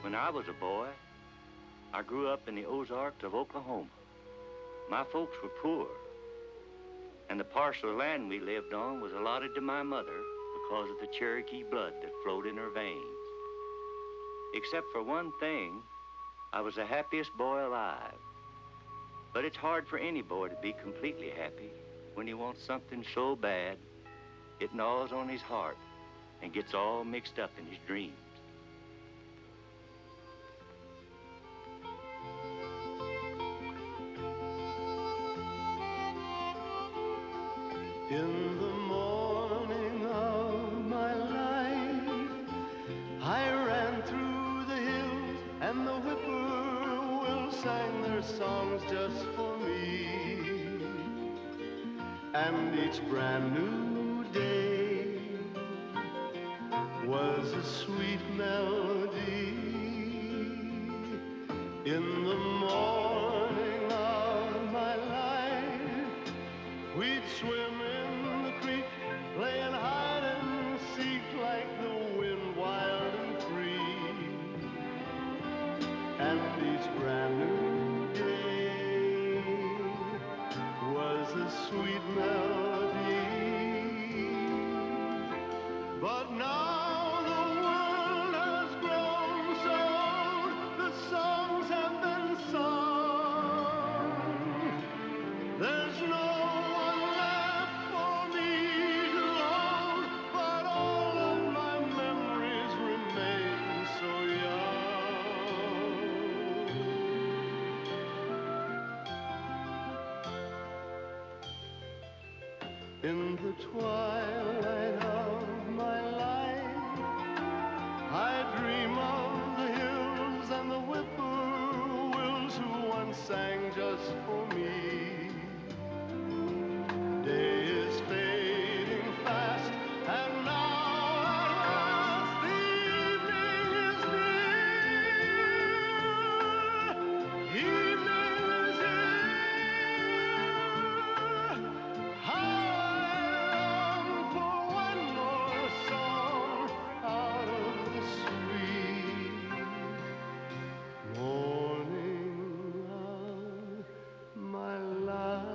When I was a boy, I grew up in the Ozarks of Oklahoma. My folks were poor, and the parcel of land we lived on was allotted to my mother because of the Cherokee blood that flowed in her veins. Except for one thing, I was the happiest boy alive. But it's hard for any boy to be completely happy when he wants something so bad, it gnaws on his heart and gets all mixed up in his dreams. In the morning of my life, I ran through the hills and the whippoorwills sang their songs just for me. And each brand new day was a sweet melody. In the morning of my life, we'd swim in the creek, playing hide and seek like the wind, wild and free. And each brand new day was a sweet melody. But now the world has grown so old, the songs have been sung. There's no one left for me to hold, but all of my memories remain so young. In the twilight of my life, I dream of the hills and the whippoorwills who once sang just for me. Day is fading fast, and now at last the evening is near. Evening is here. I long for one more song out of the sweet morning of my life.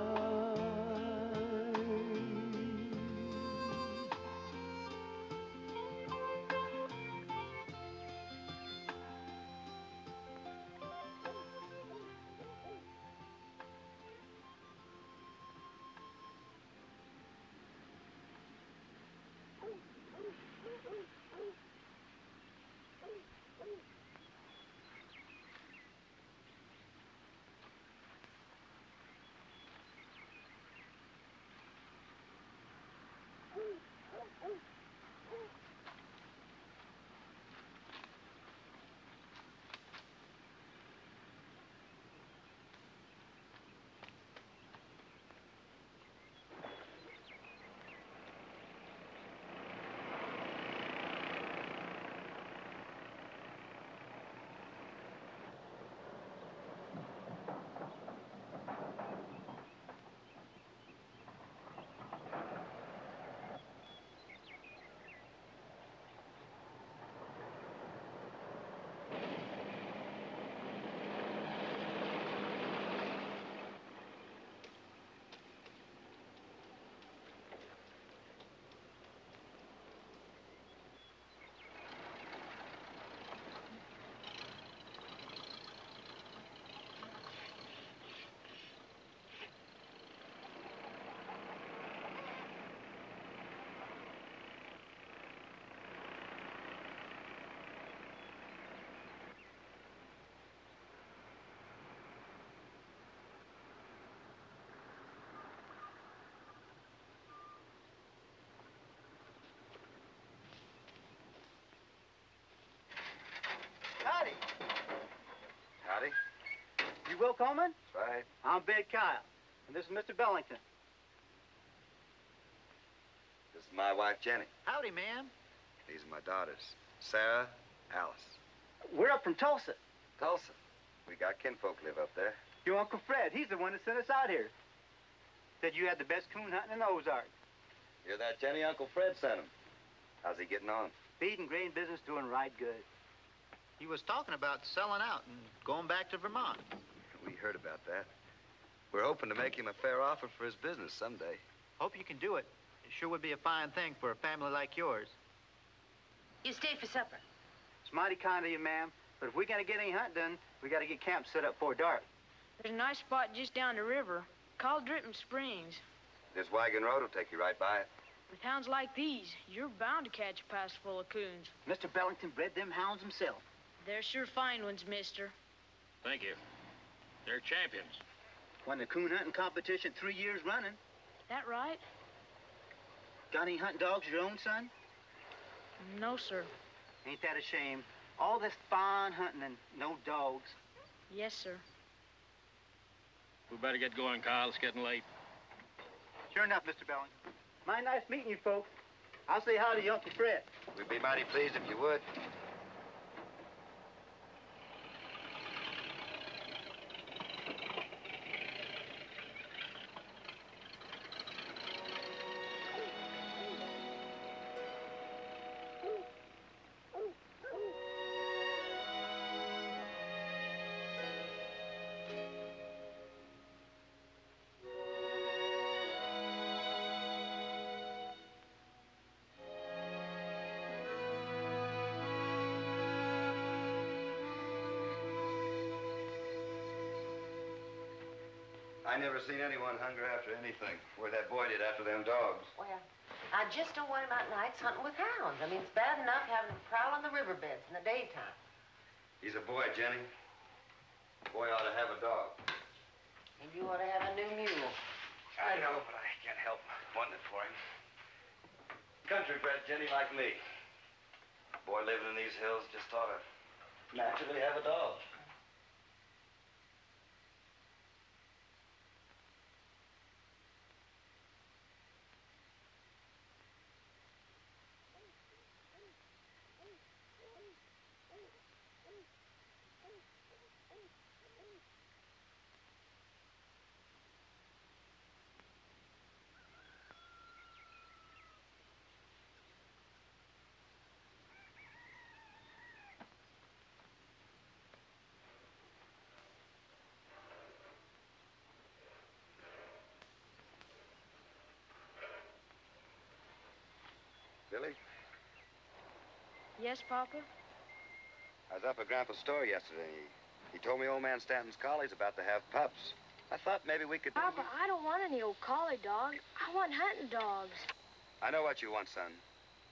Howdy. Howdy. You Will Coleman? That's right. I'm Bed Kyle, and this is Mr. Bellington. This is my wife, Jenny. Howdy, ma'am. These are my daughters, Sarah, Alice. We're up from Tulsa. Tulsa. We got kinfolk live up there. Your Uncle Fred, he's the one that sent us out here. Said you had the best coon hunting in the Ozarks. Hear that, Jenny? Uncle Fred sent him. How's he getting on? Feed and grain business doing right good. He was talking about selling out and going back to Vermont. We heard about that. We're hoping to make him a fair offer for his business someday. Hope you can do it. It sure would be a fine thing for a family like yours. You stay for supper. It's mighty kind of you, ma'am. But if we're gonna get any hunt done, we gotta get camp set up before dark. There's a nice spot just down the river called Dripping Springs. This wagon road will take you right by it. With hounds like these, you're bound to catch a pass full of coons. Mr. Bellington bred them hounds himself. They're sure fine ones, mister. Thank you. They're champions. Won the coon hunting competition 3 years running. That right? Got any hunting dogs of your own, son? No, sir. Ain't that a shame? All this fine hunting and no dogs. Yes, sir. We better get going, Kyle. It's getting late. Sure enough, Mr. Bellington. Mighty nice meeting you folks. I'll say hi to your Uncle Fred. We'd be mighty pleased if you would. I never seen anyone hunger after anything, where that boy did after them dogs. Well, I just don't want him out nights hunting with hounds. I mean, it's bad enough having him prowl on the riverbeds in the daytime. He's a boy, Jenny. A boy ought to have a dog. And you ought to have a new mule. I know, but I can't help wanting it for him. Country-bred Jenny like me. A boy living in these hills just ought to naturally have a dog. Billy, Yes, Papa? I was up at Grandpa's store yesterday. He told me old man Stanton's collie's about to have pups. I thought maybe we could... Papa, I don't want any old collie dog. I want hunting dogs. I know what you want, son.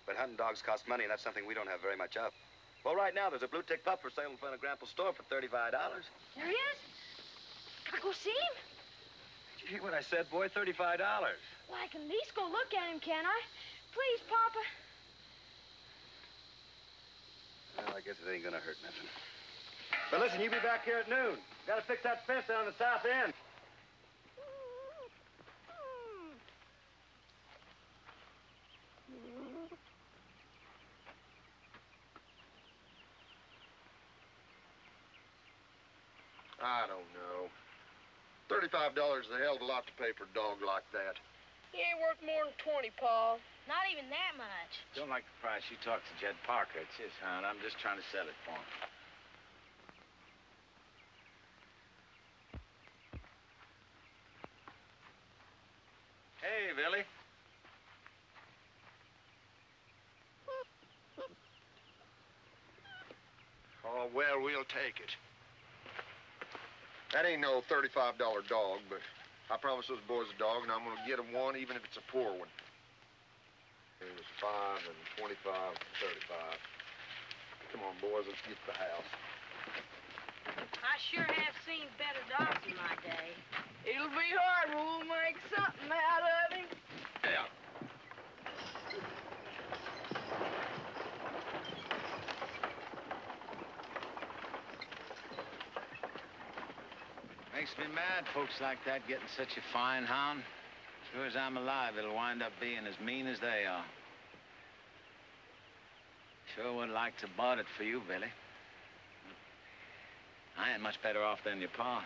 But hunting dogs cost money, and that's something we don't have very much of. Well, right now, there's a blue tick pup for sale in front of Grandpa's store for $35. There he is? Can I go see him? Did you hear what I said, boy? $35. Well, I can at least go look at him, can I? Please, Papa. Well, I guess it ain't gonna hurt nothing. But listen, you be back here at noon. Gotta fix that fence down the south end. I don't know. $35 is a hell of a lot to pay for a dog like that. He ain't worth more than 20, Paul. Not even that much. Don't like the price. You talk to Jed Parker. It's his hound. I'm just trying to sell it for him. Hey, Billy. Oh, well, we'll take it. That ain't no $35 dog, but I promised those boys a dog, and I'm gonna get them one, even if it's a poor one. It was 5 and 25 and 35. Come on, boys, let's get to the house. I sure have seen better dogs in my day. It'll be hard, but we'll make something out of him. Yeah. Makes me mad, folks like that getting such a fine hound. Sure as I'm alive, it'll wind up being as mean as they are. Sure would like to bought it for you, Billy. I ain't much better off than your pa.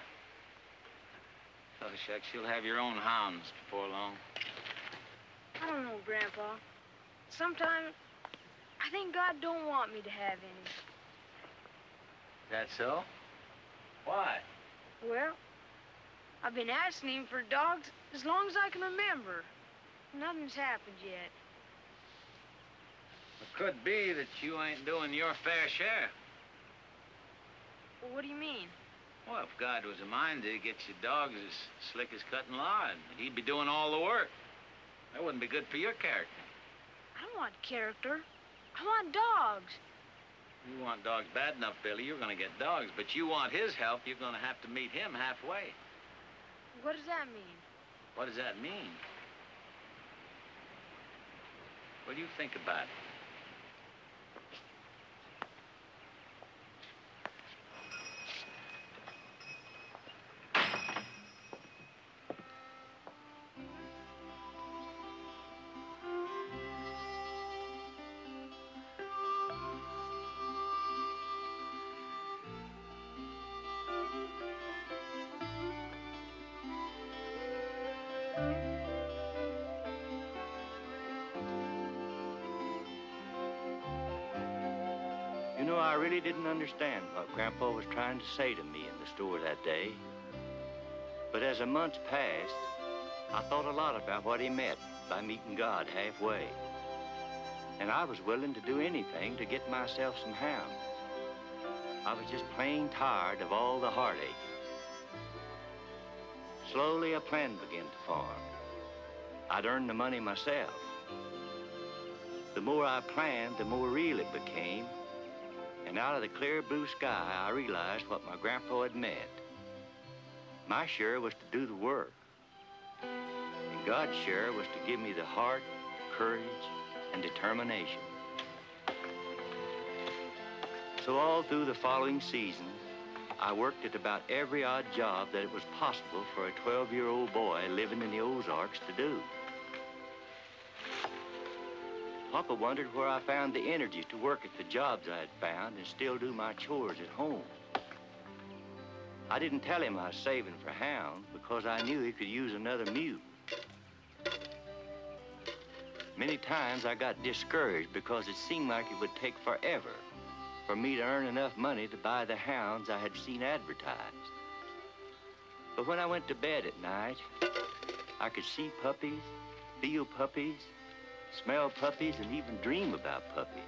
Oh, shucks, you'll have your own hounds before long. I don't know, Grandpa. Sometimes I think God don't want me to have any. That so? Why? Well, I've been asking him for dogs as long as I can remember. Nothing's happened yet. It could be that you ain't doing your fair share. Well, what do you mean? Well, if God was a mind to get you dogs as slick as cutting lard, he'd be doing all the work. That wouldn't be good for your character. I don't want character. I want dogs. You want dogs bad enough, Billy, you're gonna get dogs. But you want his help, you're gonna have to meet him halfway. What does that mean? What does that mean? What do you think about it? You know, I really didn't understand what Grandpa was trying to say to me in the store that day. But as the months passed, I thought a lot about what he meant by meeting God halfway. And I was willing to do anything to get myself some hounds. I was just plain tired of all the heartache. Slowly, a plan began to form. I'd earn the money myself. The more I planned, the more real it became. And out of the clear blue sky, I realized what my grandpa had meant. My share was to do the work. And God's share was to give me the heart, courage, and determination. So all through the following season, I worked at about every odd job that it was possible for a 12-year-old boy living in the Ozarks to do. Papa wondered where I found the energy to work at the jobs I had found and still do my chores at home. I didn't tell him I was saving for hounds because I knew he could use another mule. Many times I got discouraged because it seemed like it would take forever for me to earn enough money to buy the hounds I had seen advertised. But when I went to bed at night, I could see puppies, feel puppies, smell puppies, and even dream about puppies.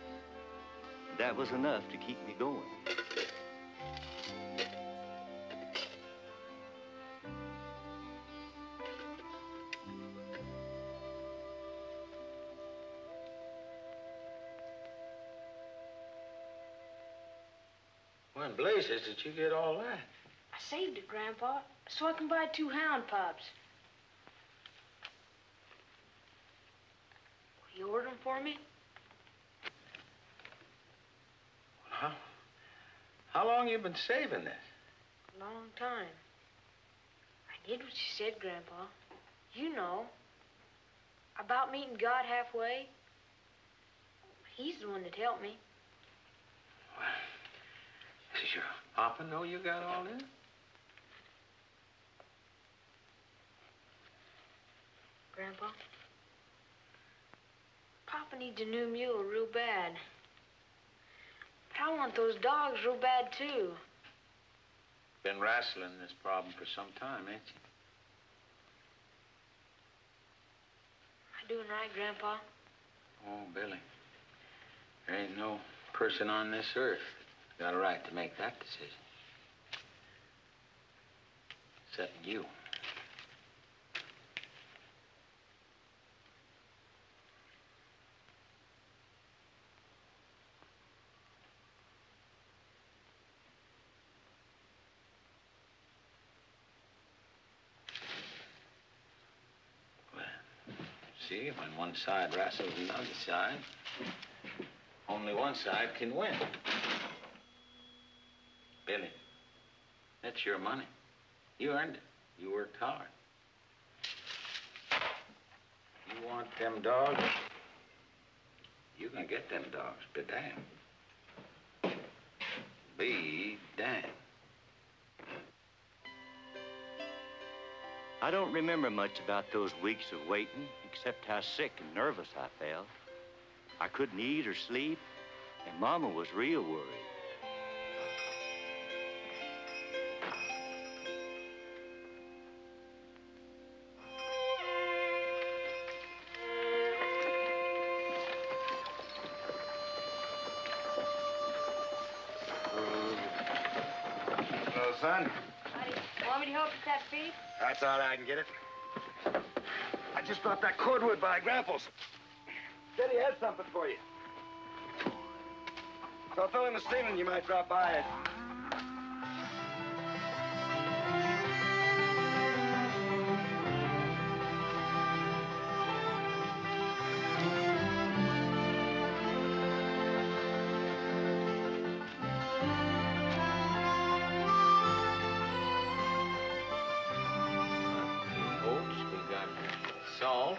That was enough to keep me going. When blazes did you get all that? I saved it, Grandpa, so I can buy 2 hound pups. Will you order them for me? How long you been saving this? A long time. I did what you said, Grandpa. You know. About meeting God halfway. He's the one that helped me. Does your papa know you got all this? Grandpa, Papa needs a new mule real bad. But I want those dogs real bad, too. Been wrestling this problem for some time, ain't you? Am I doing right, Grandpa? Oh, Billy. There ain't no person on this earth got a right to make that decision. Except you. Well, see, when one side wrestles another side, only one side can win. Billy, that's your money. You earned it. You worked hard. You want them dogs? You can get them dogs, be damned. Be damned. I don't remember much about those weeks of waiting, except how sick and nervous I felt. I couldn't eat or sleep, and Mama was real worried. son. Buddy, want me to help with that feed? That's all right, I can get it. I just brought that cordwood by Grapples. Said he had something for you. So I'll tell him this evening you might drop by it. Oats, we got salt,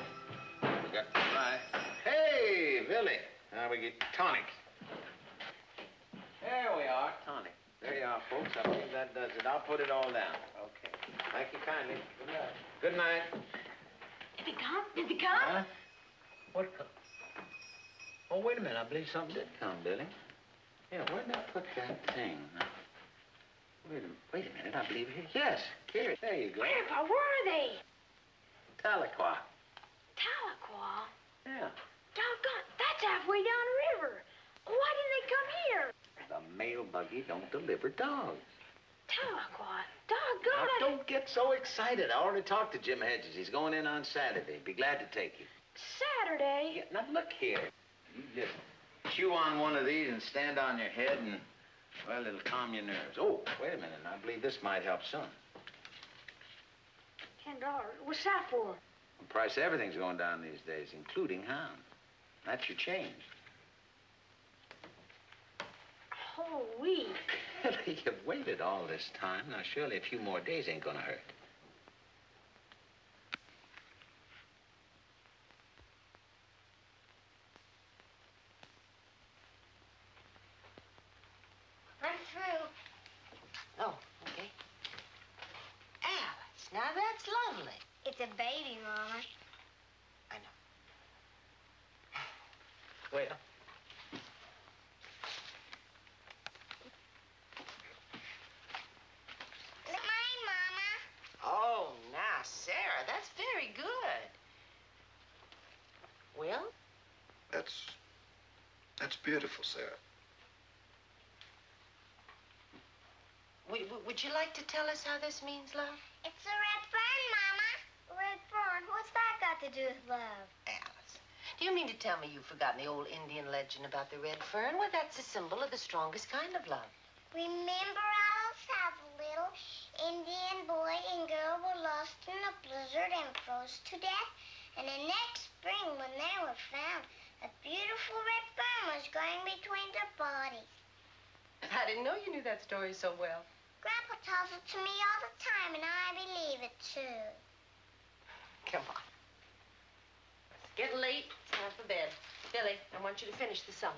we got fry. Hey, Billy, now we get tonic. There we are, tonic. There you are, folks. I believe that does it. I'll put it all down. Okay. Thank you kindly. Good night. Good night. Did he come? Did he come? Huh? What come? Oh, wait a minute. I believe something did come, Billy. Yeah, where did I put that thing? Wait a minute. I believe it. Yes, here. There you go. Grandpa, where are they? Tahlequah. Tahlequah? Yeah. Doggone, that's halfway down the river. Why didn't they come here? The mail buggy don't deliver dogs. Tahlequah, doggone Now, it. don't get so excited. I already talked to Jim Hedges. He's going in on Saturday. Be glad to take you. Saturday? Yeah, now, look here. You just chew on one of these and stand on your head and, well, it'll calm your nerves. Oh, wait a minute. I believe this might help some. $10. What's that for? The price of everything's going down these days, including hounds. That's your change. Holy. Billy, you've waited all this time. Now, surely a few more days ain't gonna hurt. I'm through. Oh, okay. Alice, now that's lovely. It's a baby, Mama. I know. Well, Look mine, Mama. Oh, now, Sarah, that's very good. Well? That's beautiful, Sarah. Would you like to tell us how this means love? It's a red fern, Mama. Red fern? What's that got to do with love? Alice, do you mean to tell me you've forgotten the old Indian legend about the red fern? Well, that's a symbol of the strongest kind of love. Remember, Alice, how the little Indian boy and girl were lost in a blizzard and froze to death? And the next spring, when they were found, a beautiful red fern was growing between their bodies. I didn't know you knew that story so well. Grandpa tells it to me all the time, and I believe it, too. Come on. It's getting late. It's time for bed. Billy, I want you to finish the song.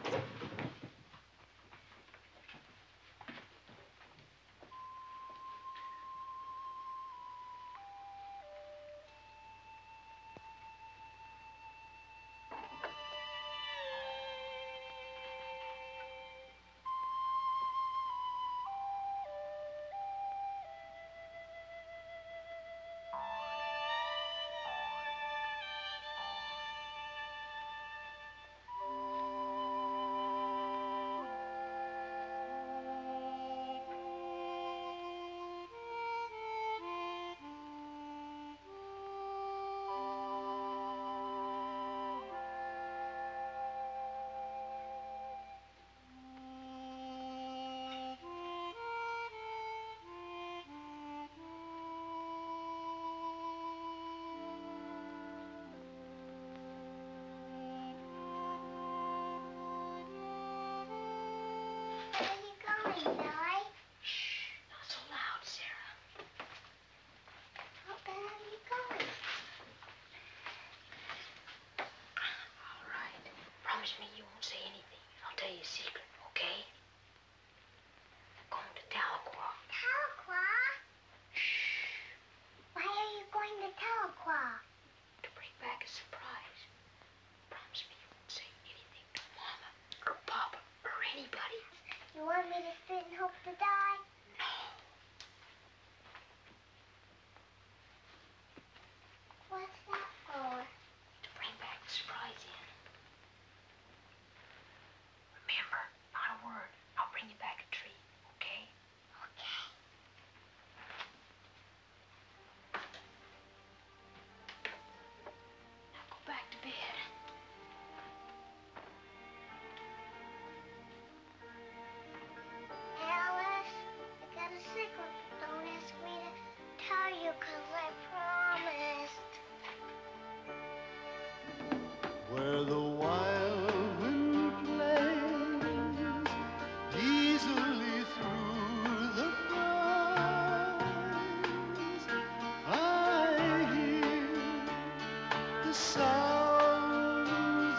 the sounds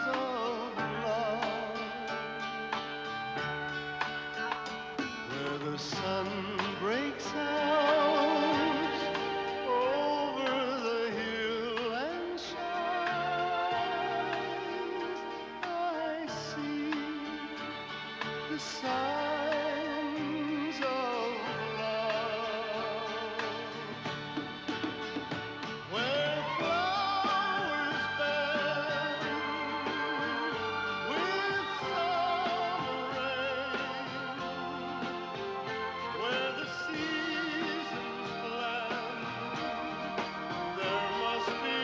of love, where the sun breaks out over the hill and shines. I see the signs of love, where flowers bend with summer rain, where the seasons blend. There must be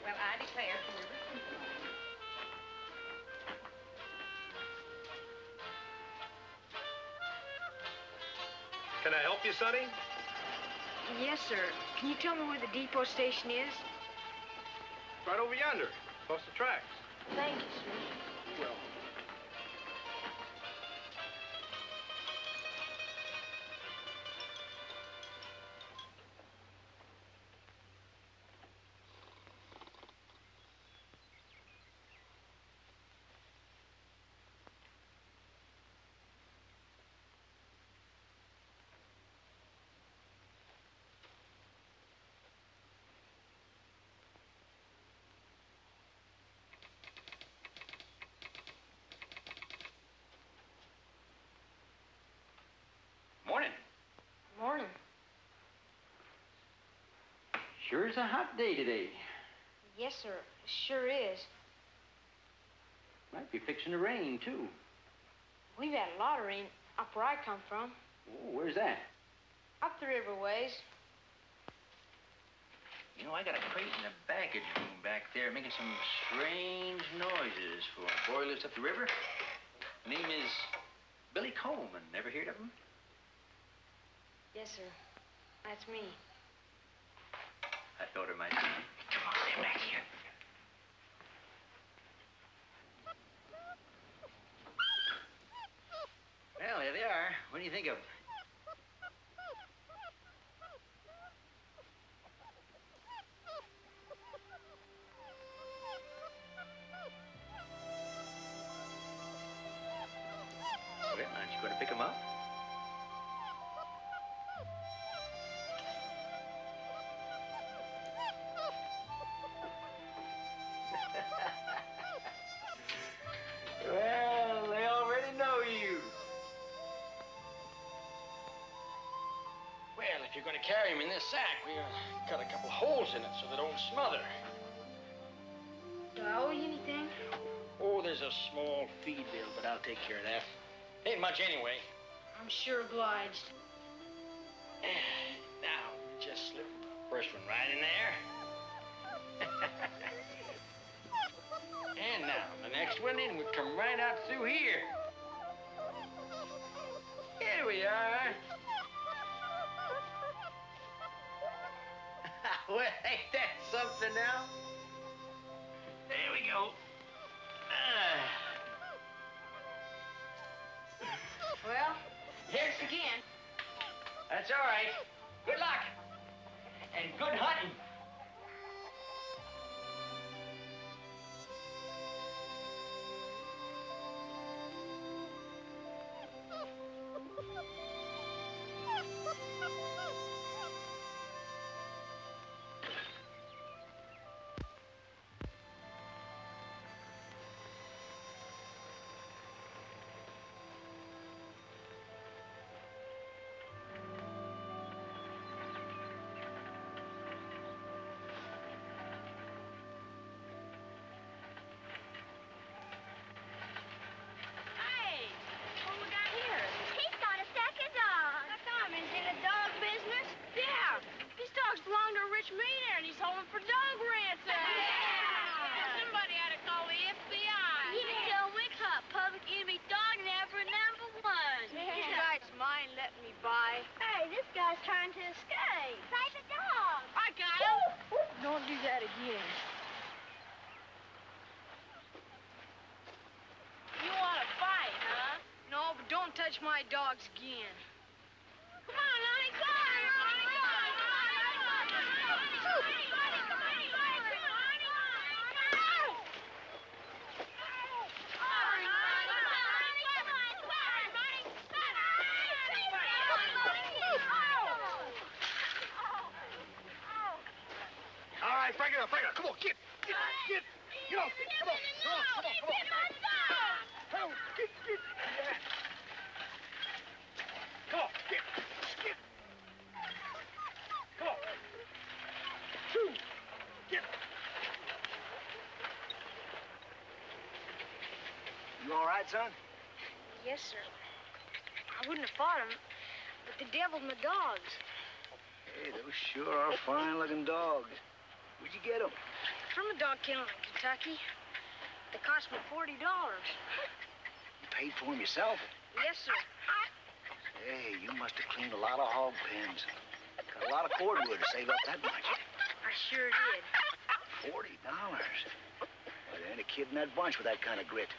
Well, I declare, River. Can I help you, Sonny? Yes, sir. Can you tell me where the depot station is? Right over yonder, across the tracks. Thank you, sir. Well. Morning. Morning. Sure is a hot day today. Yes, sir. Sure is. Might be fixing to rain, too. We've had a lot of rain up where I come from. Oh, where's that? Up the river ways. You know, I got a crate in the baggage room back there making some strange noises for a boy who lives up the river. Name is Billy Coleman. Never heard of him? Yes, sir. That's me. I thought it might be. Come on, stay back here. Well, here they are. What do you think of them? Well, aren't you going to pick them up? Well, they already know you. Well, if you're going to carry them in this sack, we cut a couple holes in it so they don't smother. Do I owe you anything? Oh, there's a small feed bill, but I'll take care of that. Ain't much anyway. I'm sure obliged. Now, just slip the first one right in there. And now, the next one in would come right out through here. Here we are. Well, ain't that something now? There we go. Well, here's again. That's all right. Good luck. And good hunting. again. You want to fight, huh? No, but don't touch my dogs again. Come on, Lonnie, go! All right, break it up. Come on, get off it. Come on. Come on, get. Yeah. Come on, get. Come on. Get. You all right, son? Yes, sir. I wouldn't have fought him, but they deviled my dogs. Hey, those sure are fine-looking dogs. Where'd you get them? From a dog kennel in Kentucky. They cost me $40. You paid for them yourself? Yes, sir. Hey, you must have cleaned a lot of hog pens. Got a lot of cordwood to save up that much. I sure did. $40? Well, there ain't a kid in that bunch with that kind of grit.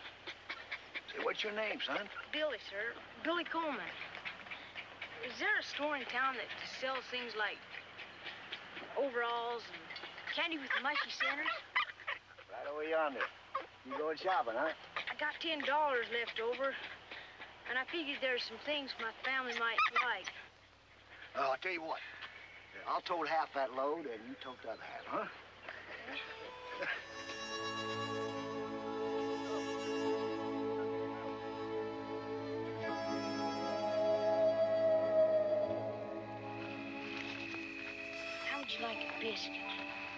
Say, what's your name, son? Billy, sir. Billy Coleman. Is there a store in town that sells things like overalls and candy with mushy centers? Right over yonder. You going shopping, huh? I got $10 left over, and I figured there's some things my family might like. Oh, I'll tell you what. I'll tote half that load, and you tote the other half, huh? How would you like a biscuit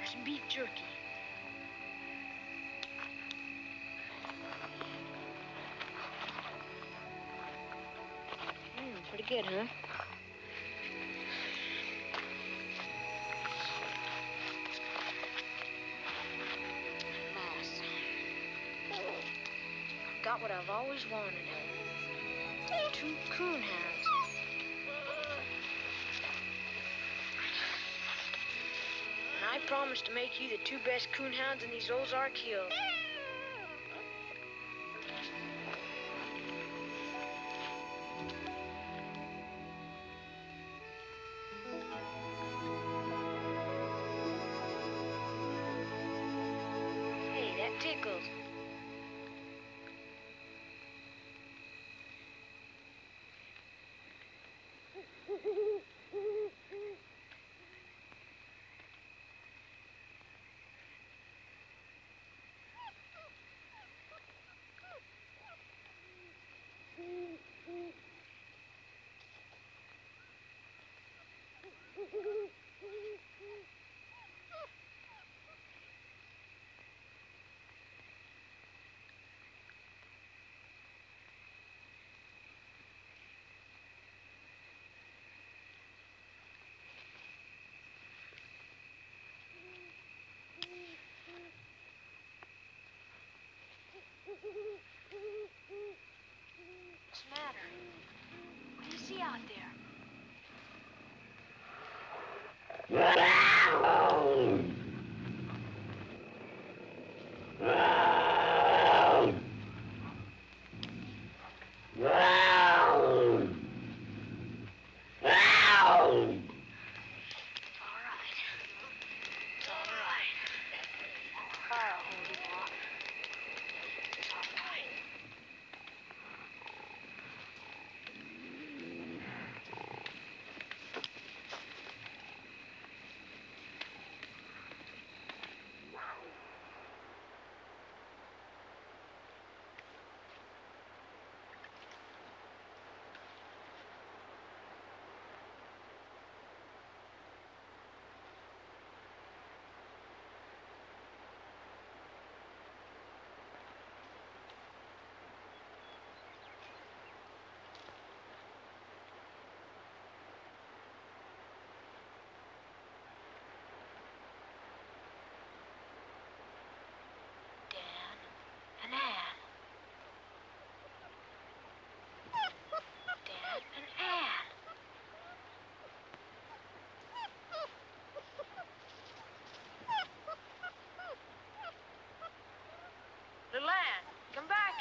or some beef jerky? Pretty good, huh? Alas, I've got what I've always wanted. 2 coon hounds. And I promise to make you the 2 best coon hounds in these Ozark Hills. Hey, that tickles. What's the matter? What do you see out there?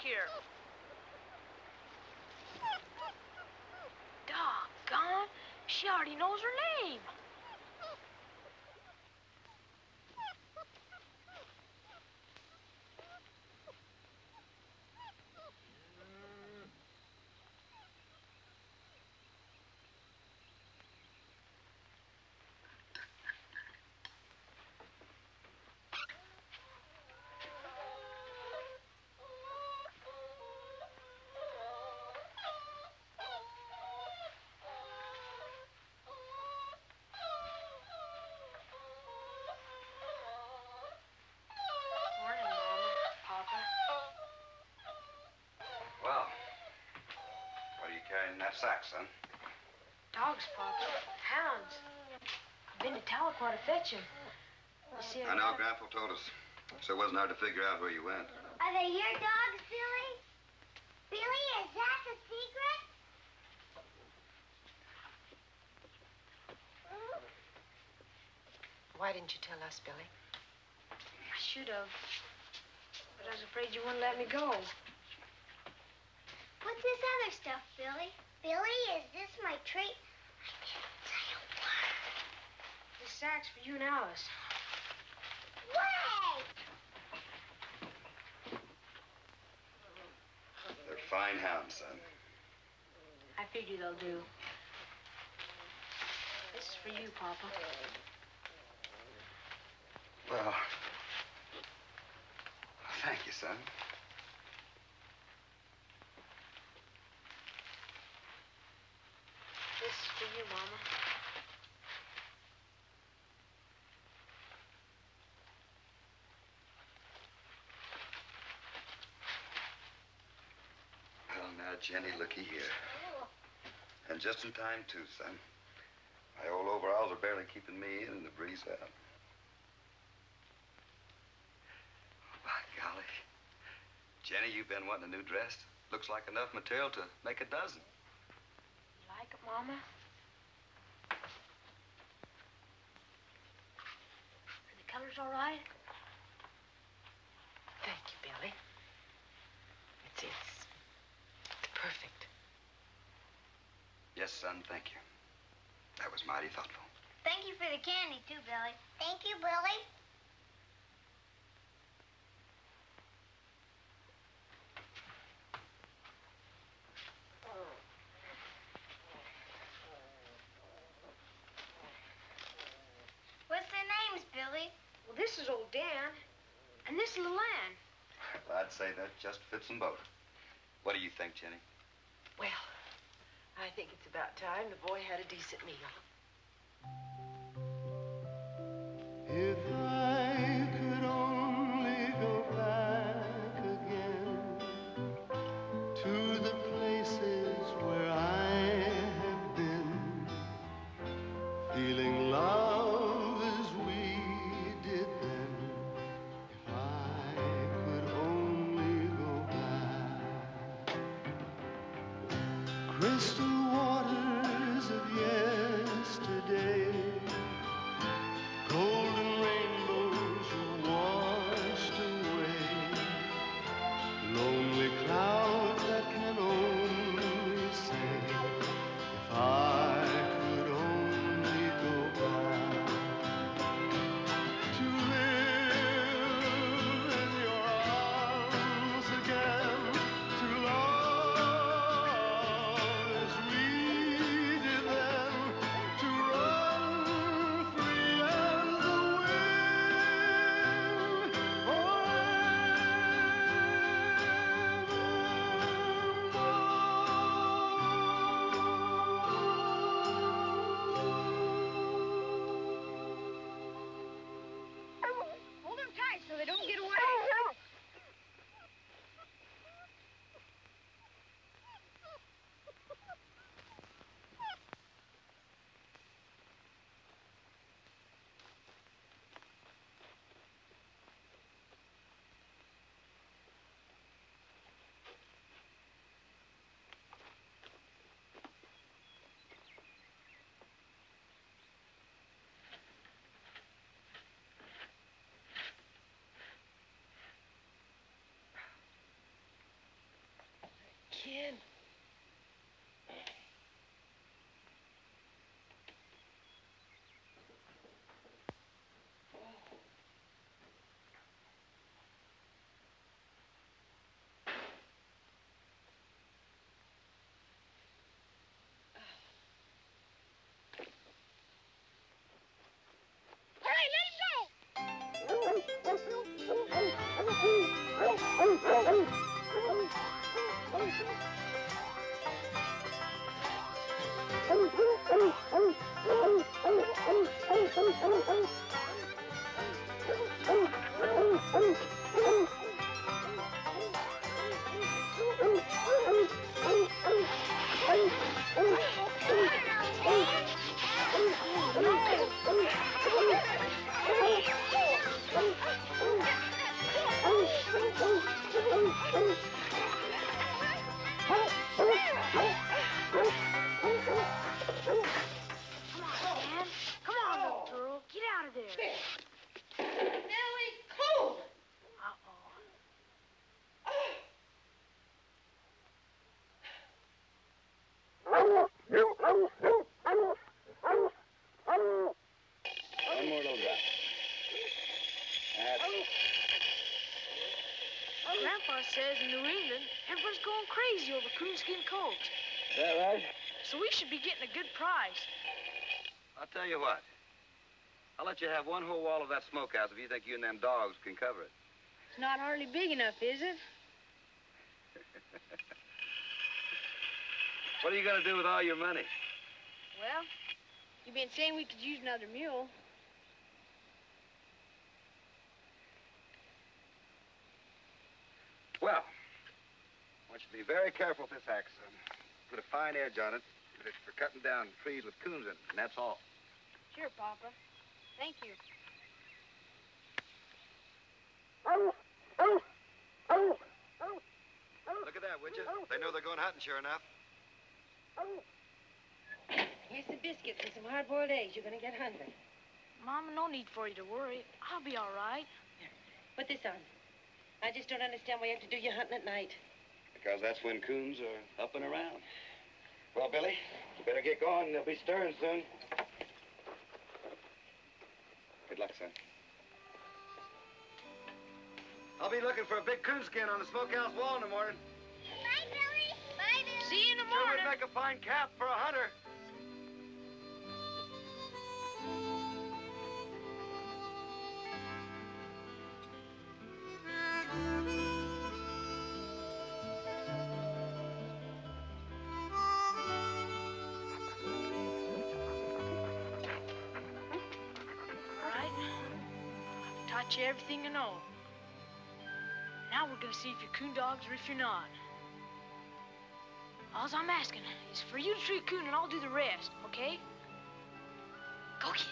here. Doggone, she already knows her name. In that sack, son. Dogs, Papa. Hounds. I've been to Tahlequah to fetch them. You see, I know, Grandpa told us. So it wasn't hard to figure out where you went. Are they your dogs, Billy? Billy, is that the secret? Why didn't you tell us, Billy? I should have. But I was afraid you wouldn't let me go. What's this other stuff, Billy? Billy, is this my treat? I can't say a word. This sack's for you and Alice. Wait! They're fine hounds, son. I figure they'll do. This is for you, Papa. Well, thank you, son. This is for you, Mama. Well, now, Jenny, looky here. And just in time, too, son. My old overalls are barely keeping me in and the breeze out. By golly. Jenny, you've been wanting a new dress. Looks like enough material to make a dozen. You like it, Mama? Are the colors all right? Thank you, Billy. It's perfect. Yes, son, thank you. That was mighty thoughtful. Thank you for the candy, too, Billy. Thank you, Billy. What's their names, Billy? Well, this is old Dan, and this is Leland. Well, I'd say that just fits them both. What do you think, Jenny? Well, I think it's about time the boy had a decent meal. If I could only go back again to the places where I have been, feeling love as we did then. If I could only go back. Crystal waters of yesterday, golden rainbows washed away, lonely clouds that can only say, if I could only go back to live in your arms again, to love as we kid. One more little drop. Grandpa says in New England, everyone's going crazy over coonskin coats. Is that right? So we should be getting a good price. I'll tell you what. I'll let you have one whole wall of that smokehouse if you think you and them dogs can cover it. It's not hardly big enough, is it? What are you going to do with all your money? Well, you've been saying we could use another mule. Well, I want you to be very careful with this axe, son. Put a fine edge on it. It's for cutting down trees with coons in it, and that's all. Sure, Papa. Thank you. Look at that, would you? They know they're going hunting, sure enough. Here's some biscuits and some hard-boiled eggs. You're going to get hungry. Mama, no need for you to worry. I'll be all right. Put this on. I just don't understand why you have to do your hunting at night. Because that's when coons are up and around. Well, Billy, you better get going. They'll be stirring soon. Good luck, son. I'll be looking for a big coonskin on the smokehouse wall in the morning. Bye, Billy. Bye, Billy. See you in the Sure morning. would make a fine cap for a hunter. All right. I've taught you everything you know. Now we're going to see if you're coon dogs or if you're not. All I'm asking is for you to treat coon and I'll do the rest, okay? Go get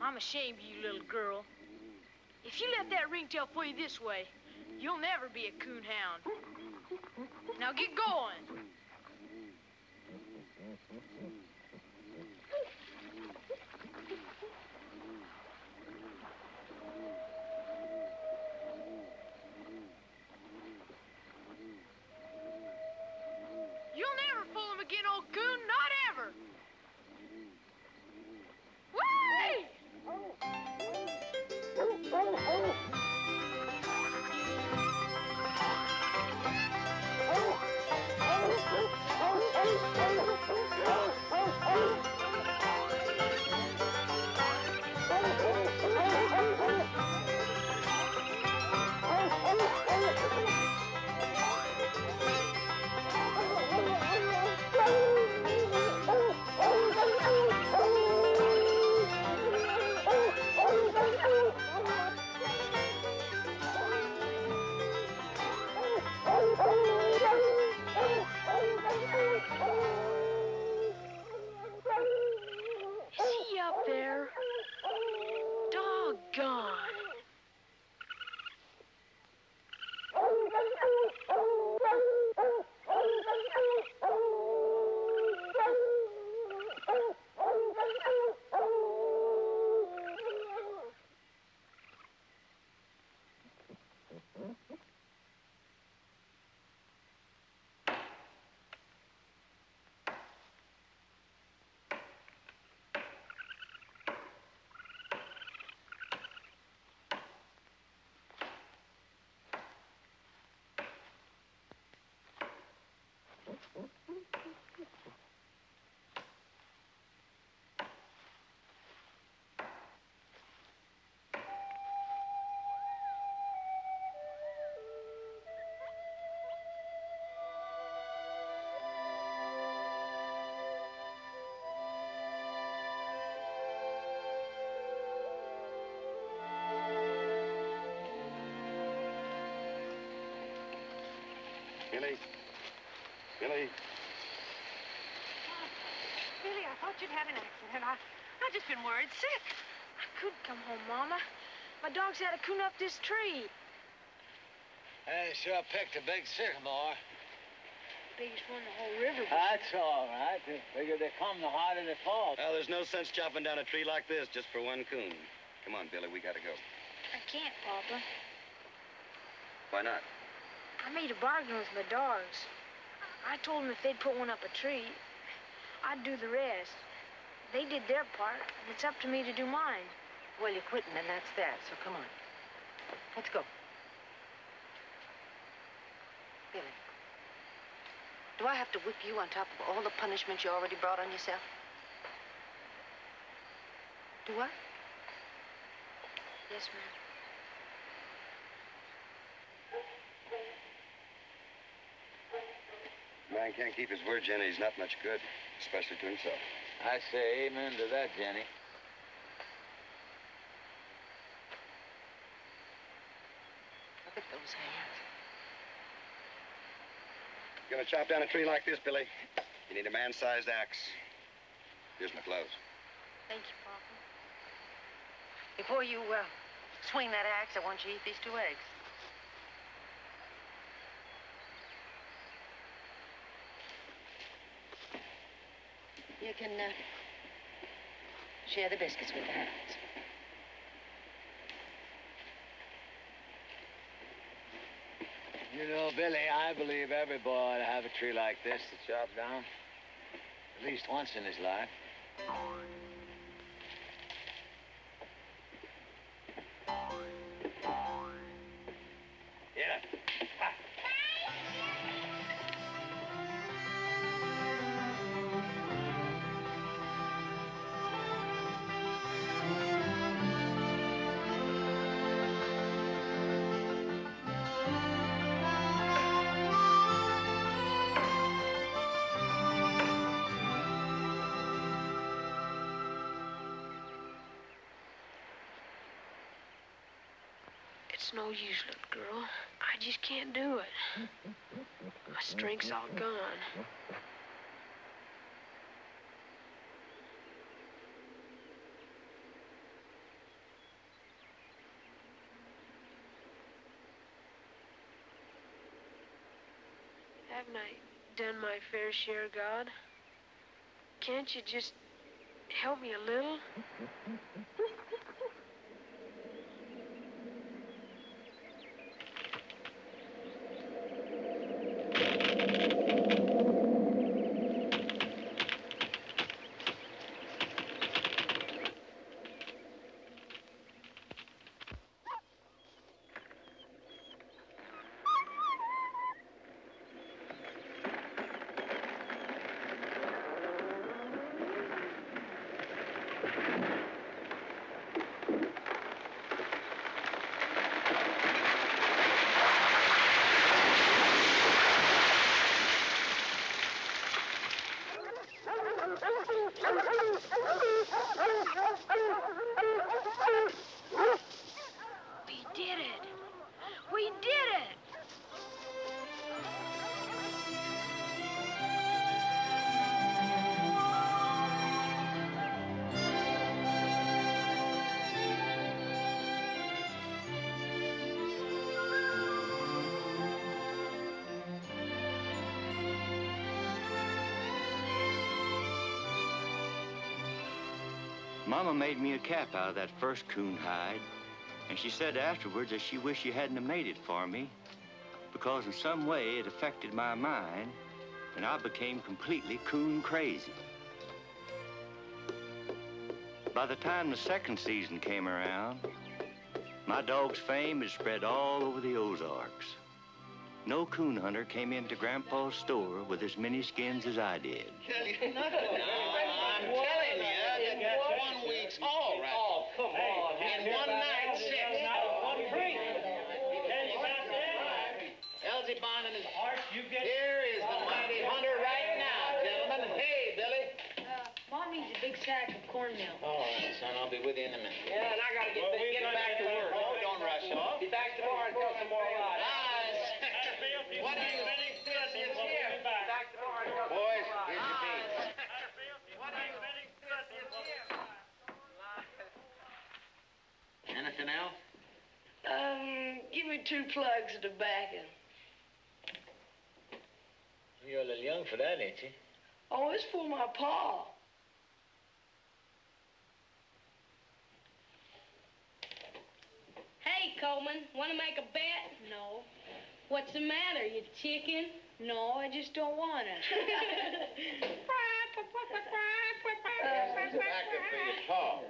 I'm ashamed of you, little girl. If you let that ringtail pull you this way, you'll never be a coon hound. Now get going. You'll never fool him again, old coon, not ever. Whee! John. Billy. Billy. Billy, I thought you'd had an accident. I just been worried sick. I couldn't come home, Mama. My dogs had to coon up this tree. Hey, sure picked a big sycamore. Biggest one in the whole river. That's all right. The bigger they come, the harder they fall. Well, there's no sense chopping down a tree like this just for one coon. Come on, Billy, we gotta go. I can't, Papa. Why not? I made a bargain with my dogs. I told them if they'd put one up a tree, I'd do the rest. They did their part, and it's up to me to do mine. Well, you're quitting, and that's that, so come on. Let's go. Billy, do I have to whip you on top of all the punishment you already brought on yourself? Do I? Yes, ma'am. Man can't keep his word, Jenny. He's not much good, especially to himself. I say amen to that, Jenny. Look at those hands. You're gonna chop down a tree like this, Billy, you need a man-sized axe. Here's my gloves. Thank you, Papa. Before you swing that axe, I want you to eat these 2 eggs. You can share the biscuits with the hounds. You know, Billy, I believe every boy ought to have a tree like this to chop down. At least once in his life. Yeah. It's no use, little girl. I just can't do it. My strength's all gone. Haven't I done my fair share, God? Can't you just help me a little? Mama made me a cap out of that first coon hide, and she said afterwards that she wished she hadn't have made it for me because in some way it affected my mind and I became completely coon crazy. By the time the second season came around, my dog's fame had spread all over the Ozarks. No coon hunter came into Grandpa's store with as many skins as I did. I'm telling you, that's 1 week's haul, right? Oh, come on. In one night, 6. Elsie Bond and his horse, here is the mighty hunter right now, gentlemen. Hey, Billy. Mom needs a big sack of cornmeal. All right, son, I'll be with you in a minute. Yeah, and I gotta get back to work. Oh, don't rush off. Be back tomorrow and tell some more lies. What do you think this is here? Back tomorrow and tell some Boys, more lies. here's your beans. What do you think this is here? Anything else? Give me 2 plugs of tobacco. You're a little young for that, ain't you? Oh, it's for my pa. Hey, Coleman, want to make a bet? No. What's the matter, you chicken? No, I just don't want to. Tobacco for your paw.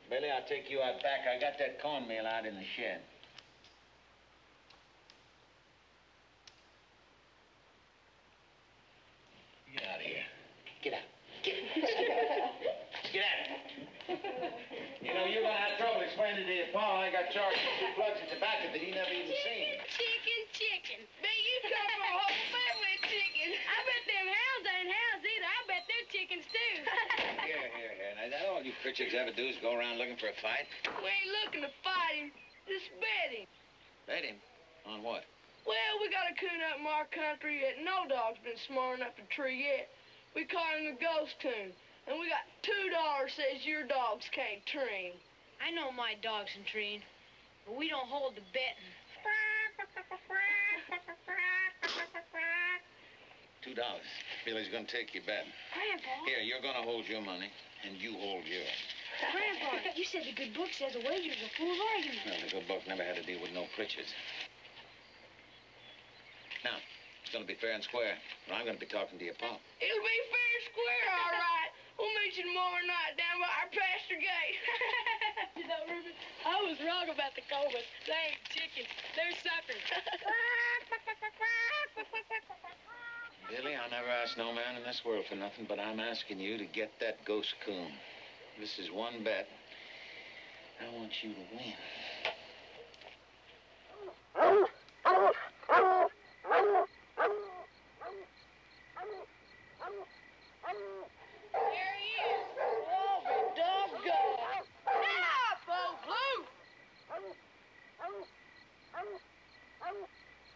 Billy, I'll take you out back. I got that cornmeal out in the shed. Get out of here. Get out. Get out. You know, you're going to have trouble explaining to your pa I got charged for 2 plugs of tobacco that he never even seen. Chicken. Man, you come from a whole family of chicken. I bet them hounds ain't hounds either. I bet they're chickens, too. Here. Now, all you pritchards ever do is go around looking for a fight. We ain't looking to fight him, just bet him. Bet him? On what? Well, we got a coon up in our country that no dog's been smart enough to tree yet. We call him the ghost coon. And we got $2 says your dogs can't tree him. I know my dogs can train, but we don't hold the betting. $2. Billy's gonna take your bet. Grandpa. Here, you're gonna hold your money, and you hold yours. Grandpa, you said the good book says a wager's a fool's argument. Well, the good book never had to deal with no pritchards. Now, it's gonna be fair and square, or I'm gonna be talking to your pa. It'll be fair and square, all right. We'll meet you tomorrow night down by our pasture gate. You know, Ruben, I was wrong about the Coleman. They ain't chickens. They're suckers. Billy, I'll never ask no man in this world for nothing, but I'm asking you to get that ghost coon. This is one bet. I want you to win. There he is. Oh, be doggone. Stop, old Blue.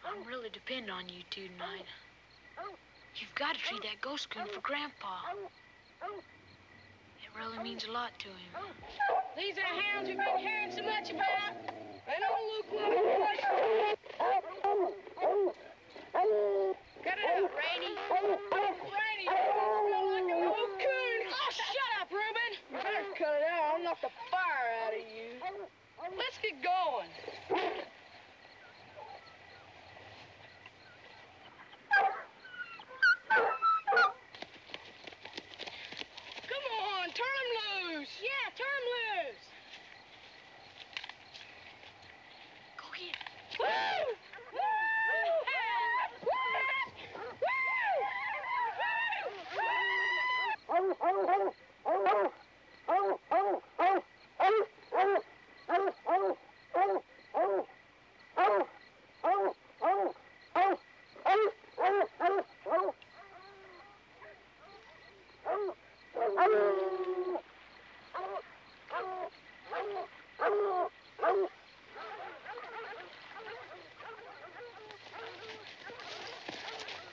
I'm really depending on you two tonight. You've got to treat that ghost coon for Grandpa. It really means a lot to him. These are hounds we've been hearing so much about. They don't look like Cut it out, Rainey. Rainey, you smell like an old coon. Oh, shut up, Reuben. You better cut it out. I'll knock the fire out of you. Let's get going. Come on, turn him loose. Yeah, turn him loose. Go get him. Woo!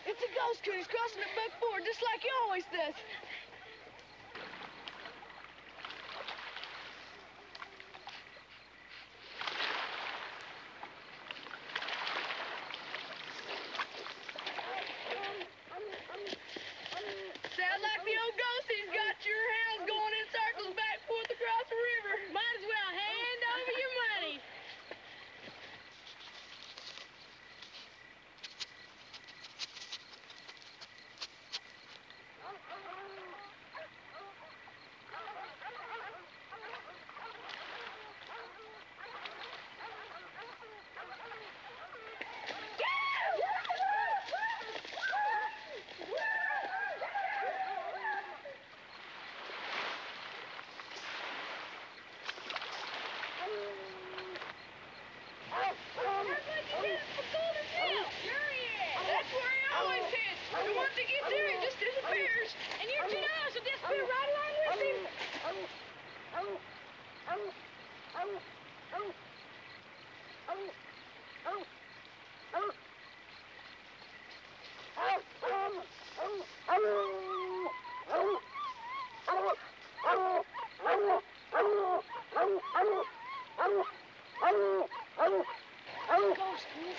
It's a ghost coon. He's crossing the back board just like he always does. Sound like the old ghost he's got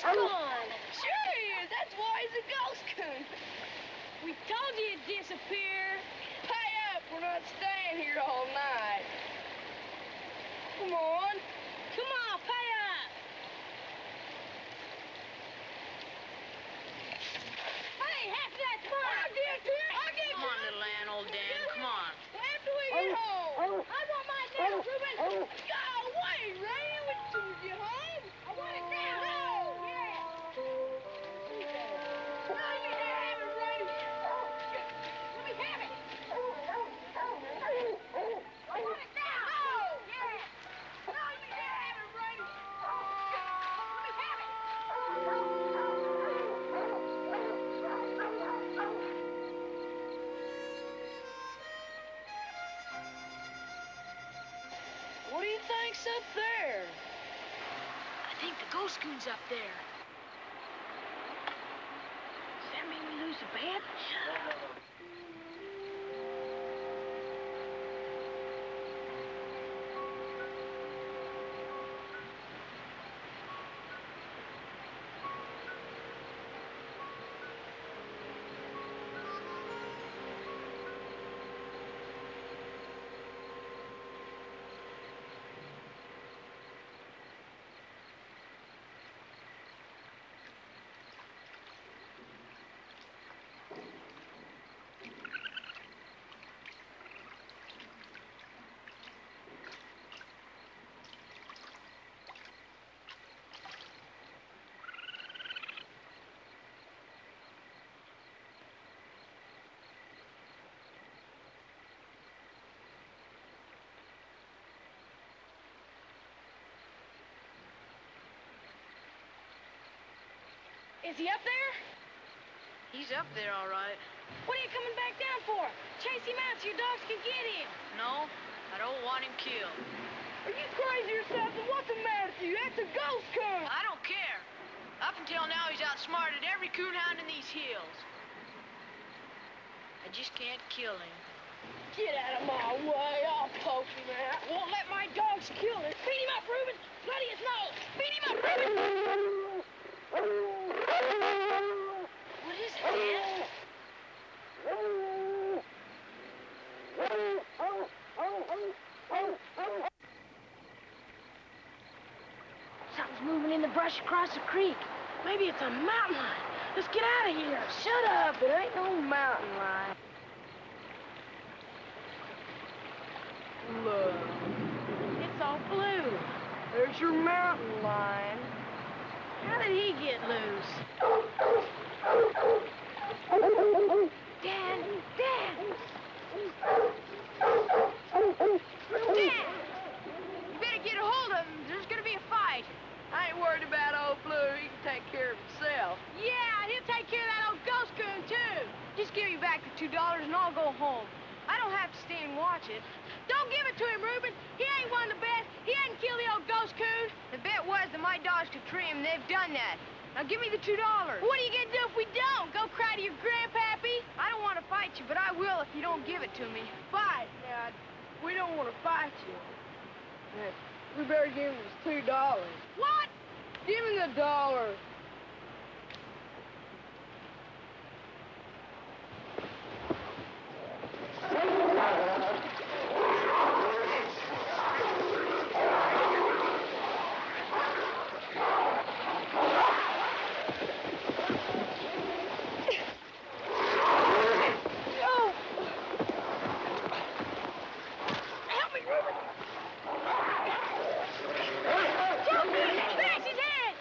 gone. Sure he is. That's why he's a ghost coon. We told you he'd disappear. Pay up. We're not staying here all night. Come on. Come on, pay up. Hey, half that's mine. I'll give to you. I'll give Come on, little Ann, old Dan, come on. After we get home. I want mine now, Reuben. Go away, Ray. We soon as you home. I want it now. Oh, yeah. Let me have it, Ray. Let me have it. I want it now. Oh, yeah. Let me have it, Ray. Let me have it. What do you think's up there? I think the ghost coon's up there. Does that mean we lose the bet? Is he up there? He's up there, all right. What are you coming back down for? Chase him out so your dogs can get him. No, I don't want him killed. Are you crazy or something? What's the matter with you? That's a ghost coon. I don't care. Up until now, he's outsmarted every coonhound in these hills. I just can't kill him. Get out of my way. I'll poke him out. Won't let my dogs kill him. Beat him up, Reuben. Bloody his nose. Beat him up, Reuben. What is it, Dan? Something's moving in the brush across the creek. Maybe it's a mountain lion. Let's get out of here. Shut up. It ain't no mountain lion. Look. It's all blue. There's your mountain lion. How did he get loose? Dan! Dan! Dan! You better get a hold of him. There's gonna be a fight. I ain't worried about old Blue. He can take care of himself. Yeah, he'll take care of that old ghost coon, too. Just give me back the $2 and I'll go home. I don't have to stay and watch it. Don't give it to him, Reuben. He ain't one of the best. He hadn't killed the old ghost coon. The bet was that my dogs could trim, and they've done that. Now give me the $2. What are you gonna do if we don't? Go cry to your grandpappy? I don't want to fight you, but I will if you don't give it to me. Fight? Now, we don't want to fight you. We better give him his $2. What? Give him the $1. Smash his head!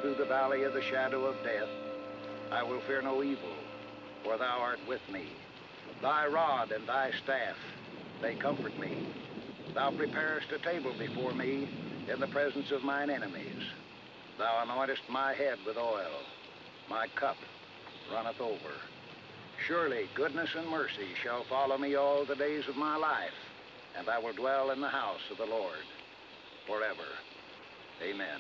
through the valley of the shadow of death, I will fear no evil, for thou art with me. Thy rod and thy staff, they comfort me. Thou preparest a table before me in the presence of mine enemies. Thou anointest my head with oil. My cup runneth over. Surely goodness and mercy shall follow me all the days of my life, and I will dwell in the house of the Lord forever. Amen.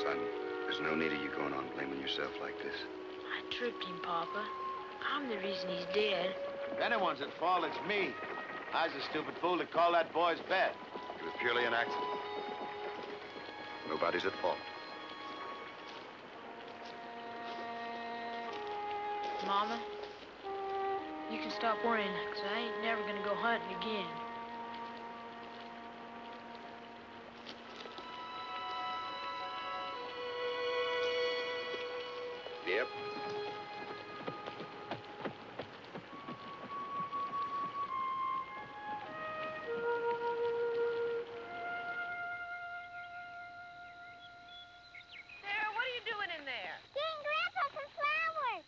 Son, there's no need of you going on blaming yourself like this. I tripped him, Papa. I'm the reason he's dead. If anyone's at fault, it's me. I was a stupid fool to call that boy's bet. It was purely an accident. Nobody's at fault. Mama, you can stop worrying, because I ain't never gonna go hunting again. Yep. Sarah, what are you doing in there? Getting Grandpa some flowers.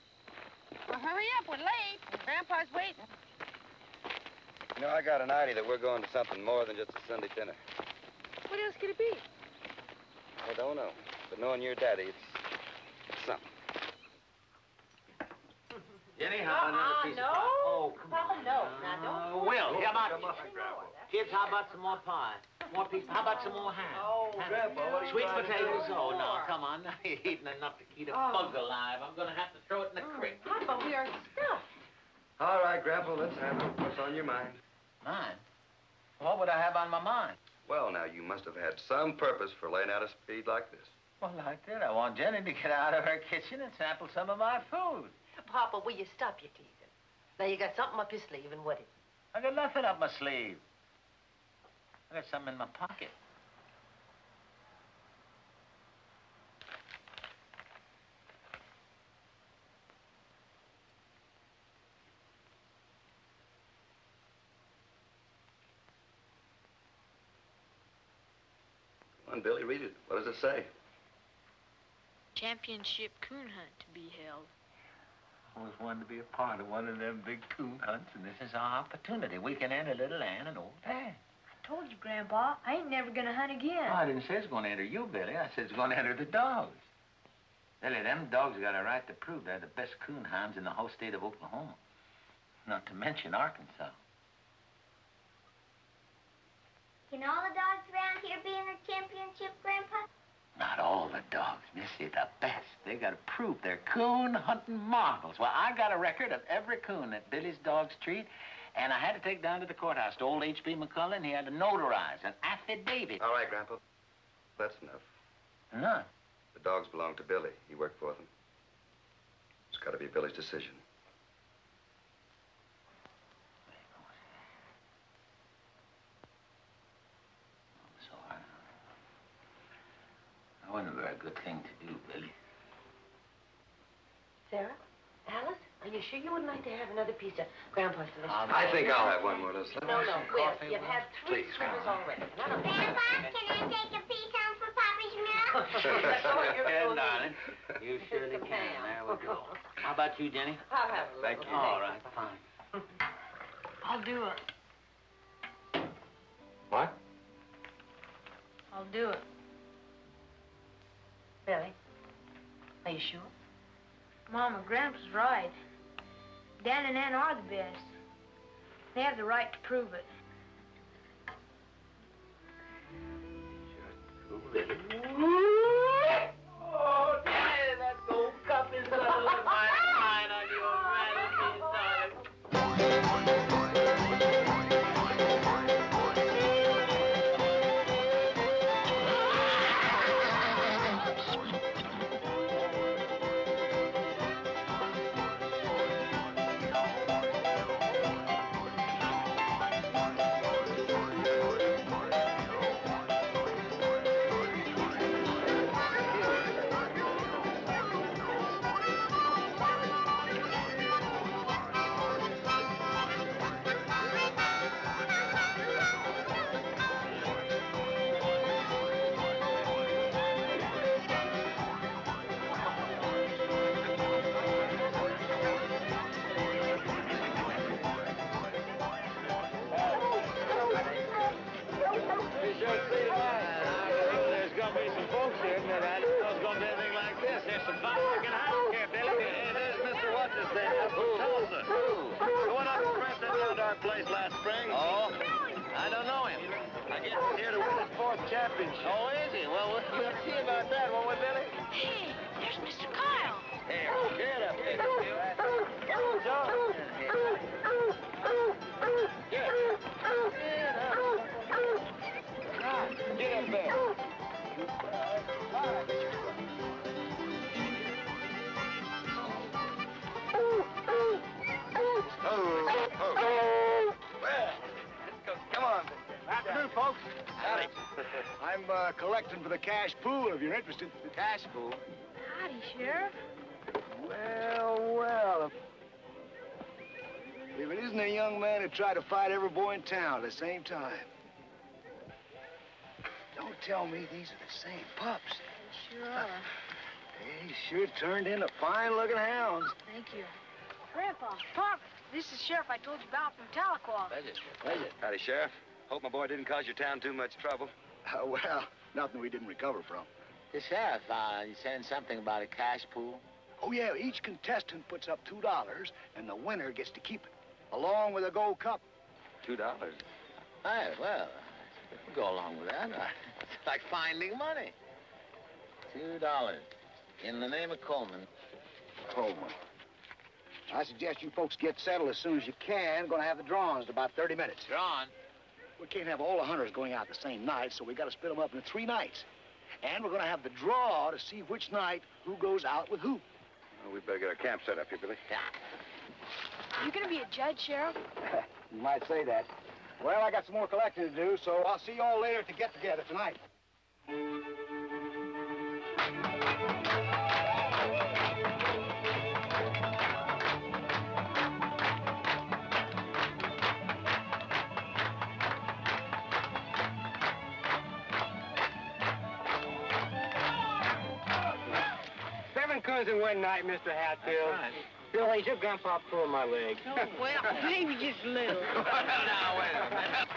Well, hurry up. We're late. Grandpa's waiting. You know, I got an idea that we're going to something more than just a Sunday dinner. What else could it be? I don't know. But knowing your daddy, it's something. Jenny, how about another piece no. of pie? Oh, come Papa, on. no. Now, don't. Will, how about... Come on, Grandpa. Kids, how about some more pie? More pieces. How about some more ham? Oh, Grandpa, what are you Sweet trying to potatoes? do? Oh, no, come on. Now you're eating enough to keep a bug alive. I'm going to have to throw it in the creek. Papa, we are stuffed. All right, Grandpa, let's have it. What's on your mind? Mine? What would I have on my mind? Well, now, you must have had some purpose for laying out a speed like this. Well, like that. I want Jenny to get out of her kitchen and sample some of my food. Papa, will you stop your teasing? Now, you got something up your sleeve, and what is it? I got nothing up my sleeve. I got something in my pocket. Come on, Billy, read it. What does it say? Championship coon hunt to be held. I always wanted to be a part of one of them big coon hunts, and this is our opportunity. We can enter Little Ann and Old Dad. I told you, Grandpa, I ain't never gonna hunt again. Oh, I didn't say it's going to enter you, Billy. I said it's going to enter the dogs. Billy, them dogs got a right to prove they're the best coon hounds in the whole state of Oklahoma. Not to mention Arkansas. Can all the dogs around here be in the championship, Grandpa? Not all the dogs, Missy, the best. They got to prove they're coon hunting marvels. Well, I got a record of every coon that Billy's dogs treat, and I had to take down to the courthouse to old H.B. McCullough. He had to notarize an affidavit. All right, Grandpa. That's enough. Enough? The dogs belong to Billy. He worked for them. It's got to be Billy's decision. That wasn't a very good thing to do, Billy. Sarah? Alice? Are you sure you wouldn't like to have another piece of Grandpa's delicious I think I'll have one more, Leslie. No, Will, you've had 3 Please, swimmers already. Grandpa, can I take a piece home for Papa's meal? Yeah, darling. You surely can. There we go. How about you, Jenny? I'll have a Thank you. All right, fine. I'll do it. What? I'll do it. Billy, are you sure? Mama, Gramps was right. Dan and Nan are the best. They have the right to prove it. Oh, Daddy, that gold cup is gonna look mighty fine on your mantelpiece, darling. There's gonna be some folks here that I didn't know it was gonna be anything like this. There's some fine-looking house here, Billy. Hey, there's Mr. What's-his-name up from Tulsa. I went up to President down to our place last spring. Oh? I don't know him. I guess he's here to win his 4th championship. Oh, is he? Well, we'll see about that, won't we, Billy? Hey, there's Mr. Kyle. Here, get up here. Get up there. Come on. Afternoon, folks. Howdy. I'm collecting for the cash pool, if you're interested. The cash pool? Howdy, Sheriff. Well. If it isn't a young man who tried to fight every boy in town at the same time. Don't tell me these are the same pups. Sure are. They sure turned into fine-looking hounds. Thank you. Grandpa, Pop, this is Sheriff I told you about from Tahlequah. Pleasure. Howdy, Sheriff. Hope my boy didn't cause your town too much trouble. Well, nothing we didn't recover from. The sheriff, you saying something about a cash pool? Oh, yeah, each contestant puts up $2, and the winner gets to keep it, along with a gold cup. $2. Hey, well, we'll go along with that. It's like finding money. $2 in the name of Coleman. Coleman. I suggest you folks get settled as soon as you can. Gonna have the drawings in about 30 minutes. Drawn? We can't have all the hunters going out the same night, so we got to split them up into 3 nights. And we're gonna have the draw to see which night who goes out with who. Well, we better get our camp set up here, Billy. Yeah. You gonna be a judge, Sheriff? You might say that. Well, I got some more collecting to do, so I'll see you all later at the get-together tonight. Coons in one night, Mr. Hatfield. That's right. Billy, your grandpa pulled my leg. Oh, well, maybe just a little. Now, wait a minute.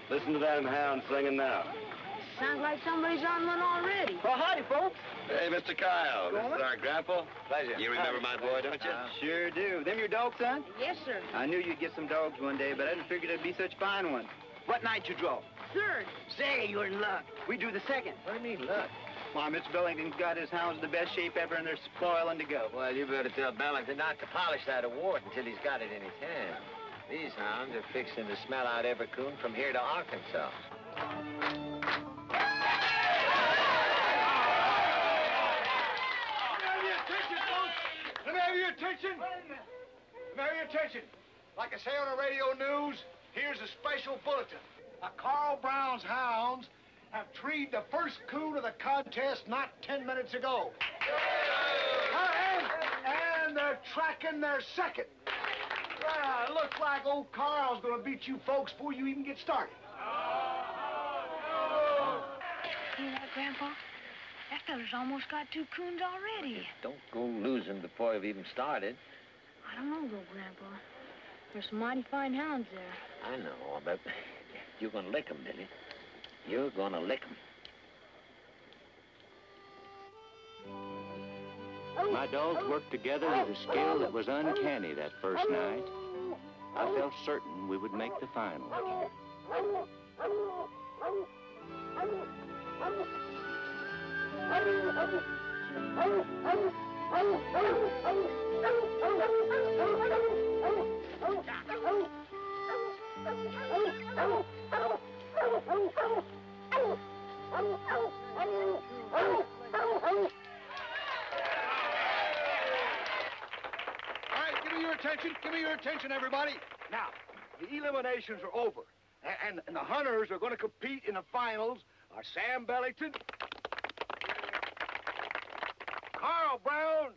Listen to that hound singing now. Sounds like somebody's on one already. Well, howdy, folks. Hey, Mr. Kyle. This is our grandpa. Pleasure. You remember my boy, don't you? Sure do. Them your dogs, son? Yes, sir. I knew you'd get some dogs one day, but I didn't figure they'd be such fine ones. What night you draw? Third. Say, you're in luck. We do the second. What do you mean, look? Why, Mr. Billington's got his hounds in the best shape ever, and they're spoiling to go. Well, you better tell Bellington not to polish that award until he's got it in his hand. These hounds are fixing to smell out every coon from here to Arkansas. Let me have your attention. Let me have your attention. Like I say on the radio news, here's a special bulletin. Carl Brown's hounds have treed the first coon of the contest not 10 minutes ago. And they're tracking their second. Well, it looks like old Carl's gonna beat you folks before you even get started. See that, Grandpa? That feller's almost got 2 coons already. Don't go losing before you've even started. I don't know, though, Grandpa. There's some mighty fine hounds there. I know, but you're gonna lick 'em, Billy. You're gonna lick 'em. My dogs worked together with a skill that was uncanny that first night. I felt certain we would make the final. Give me your attention, everybody. Now, the eliminations are over. And the hunters are going to compete in the finals are Sam Bellington, Carl Brown,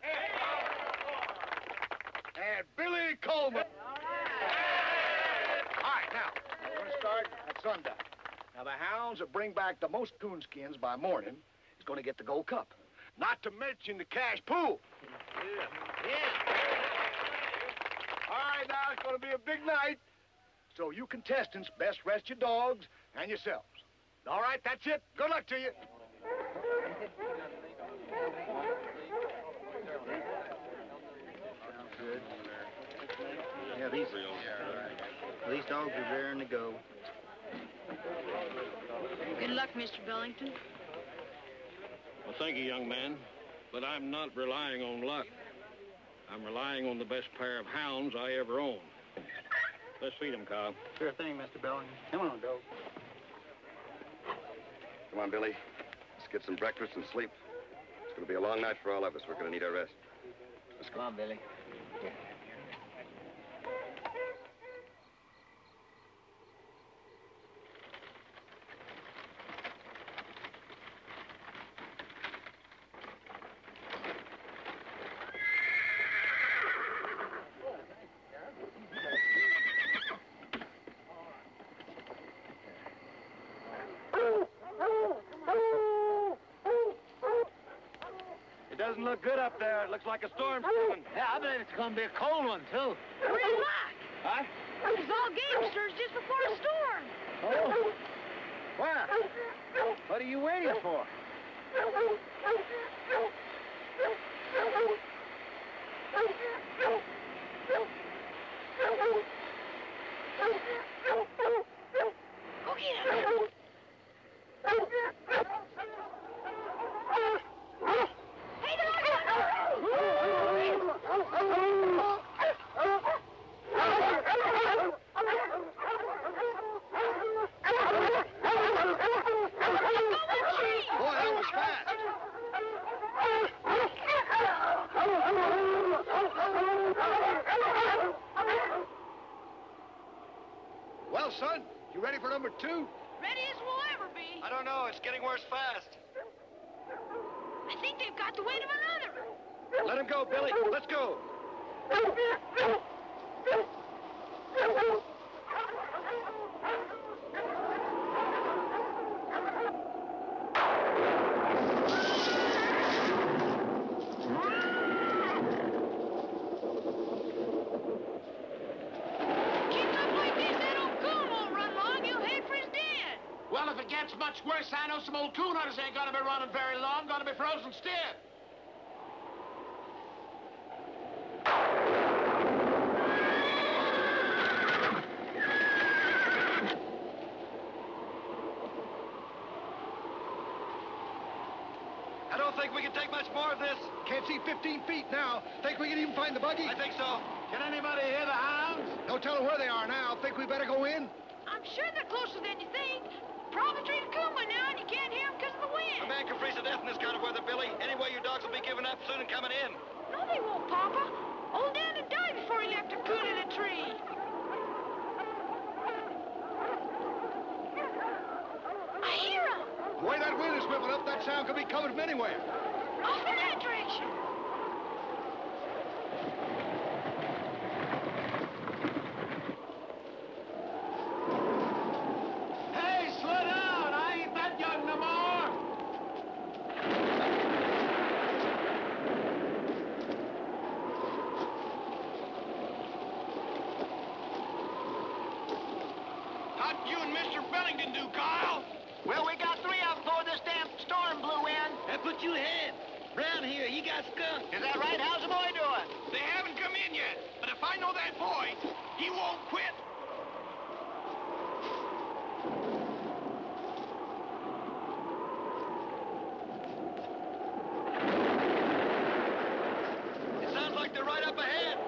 and Billy Coleman. All right, now, we're going to start at sundown. Now, the hounds that bring back the most coonskins by morning is going to get the Gold Cup. Not to mention the cash pool. All right, now, it's going to be a big night. So you contestants best rest your dogs and yourselves. All right, that's it. Good luck to you. Good. Yeah, these dogs are raring to go. Good luck, Mr. Bellington. Well, thank you, young man. But I'm not relying on luck. I'm relying on the best pair of hounds I ever owned. Let's feed them, Kyle. Sure thing, Mr. Bellington. Come on, dog. Come on, Billy. Let's get some breakfast and sleep. It's going to be a long night for all of us. We're going to need our rest. Let's go on, Billy. Here. Doesn't look good up there. It looks like a storm's coming. Yeah, I believe it's going to be a cold one, too. We're in luck. Huh? It was all gamesters just before the storm. Oh. Well, what are you waiting for? Go get him. Well, son, you ready for number 2? Ready as we'll ever be. I don't know. It's getting worse fast. I think they've got the weight of another. Let him go, Billy. Let's go. Well, if it gets much worse, I know some old coon hunters ain't gonna be running very long, gonna be frozen stiff. That old think we can take much more of this. Can't see 15 feet now. Think we can even find the buggy? I think so. Can anybody hear the hounds? No telling where they are now. Think we better go in? I'm sure they're closer than you think. Probably treated coon by now, and you can't hear them because of the wind. A man can freeze to death in this kind of weather, Billy. Anyway, your dogs will be giving up soon and coming in. No, they won't, Papa. Old Dan would die before he left a coon in a tree. I hear them. The way that wind is whipping up, that sound could be coming from anywhere. Off in that direction. Hey, slow down. I ain't that young no more. How'd you and Mr. Bellington do, Kyle? Well, we got 3 of them before this damn storm blew in. That put you ahead. Brown here, he got skunked. Is that right? How's the boy doing? They haven't come in yet, but if I know that boy, he won't quit. It sounds like they're right up ahead.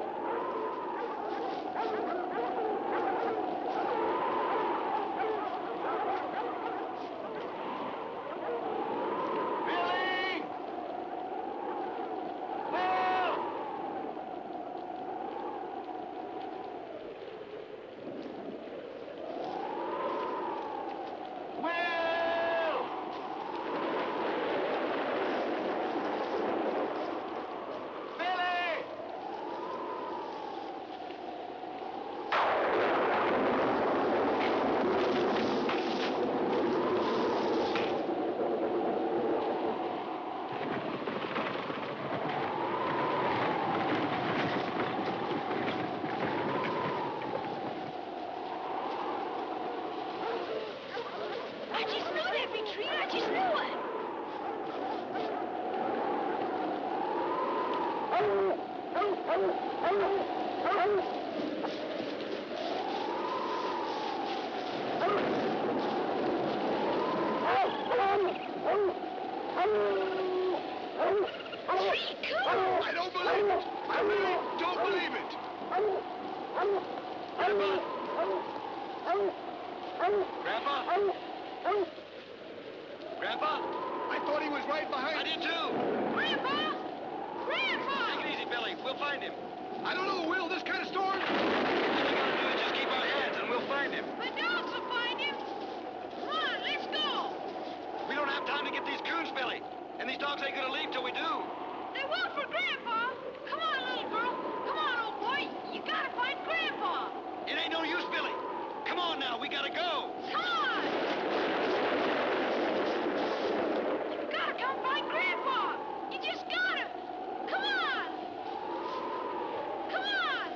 Billy! Bill! Will! Billy! I just knew they'd be treated. I just knew it. Tree coon. I don't believe it. I really don't believe it. Grandpa? Grandpa? Grandpa? I thought he was right behind. I did too. Grandpa! Grandpa! Take it easy, Billy. We'll find him. I don't know, Will. This kind of storm. All we gotta do is just keep our heads and we'll find him. My dogs will find him. Come on, let's go. We don't have time to get these coons, Billy. And these dogs ain't gonna leave till we do. They will for Grandpa. Come on, little girl. Come on, old boy. You gotta find Grandpa. It ain't no use, Billy. Come on now, we gotta go. Come on. You gotta come find Grandpa. You just gotta. Come on. Come on.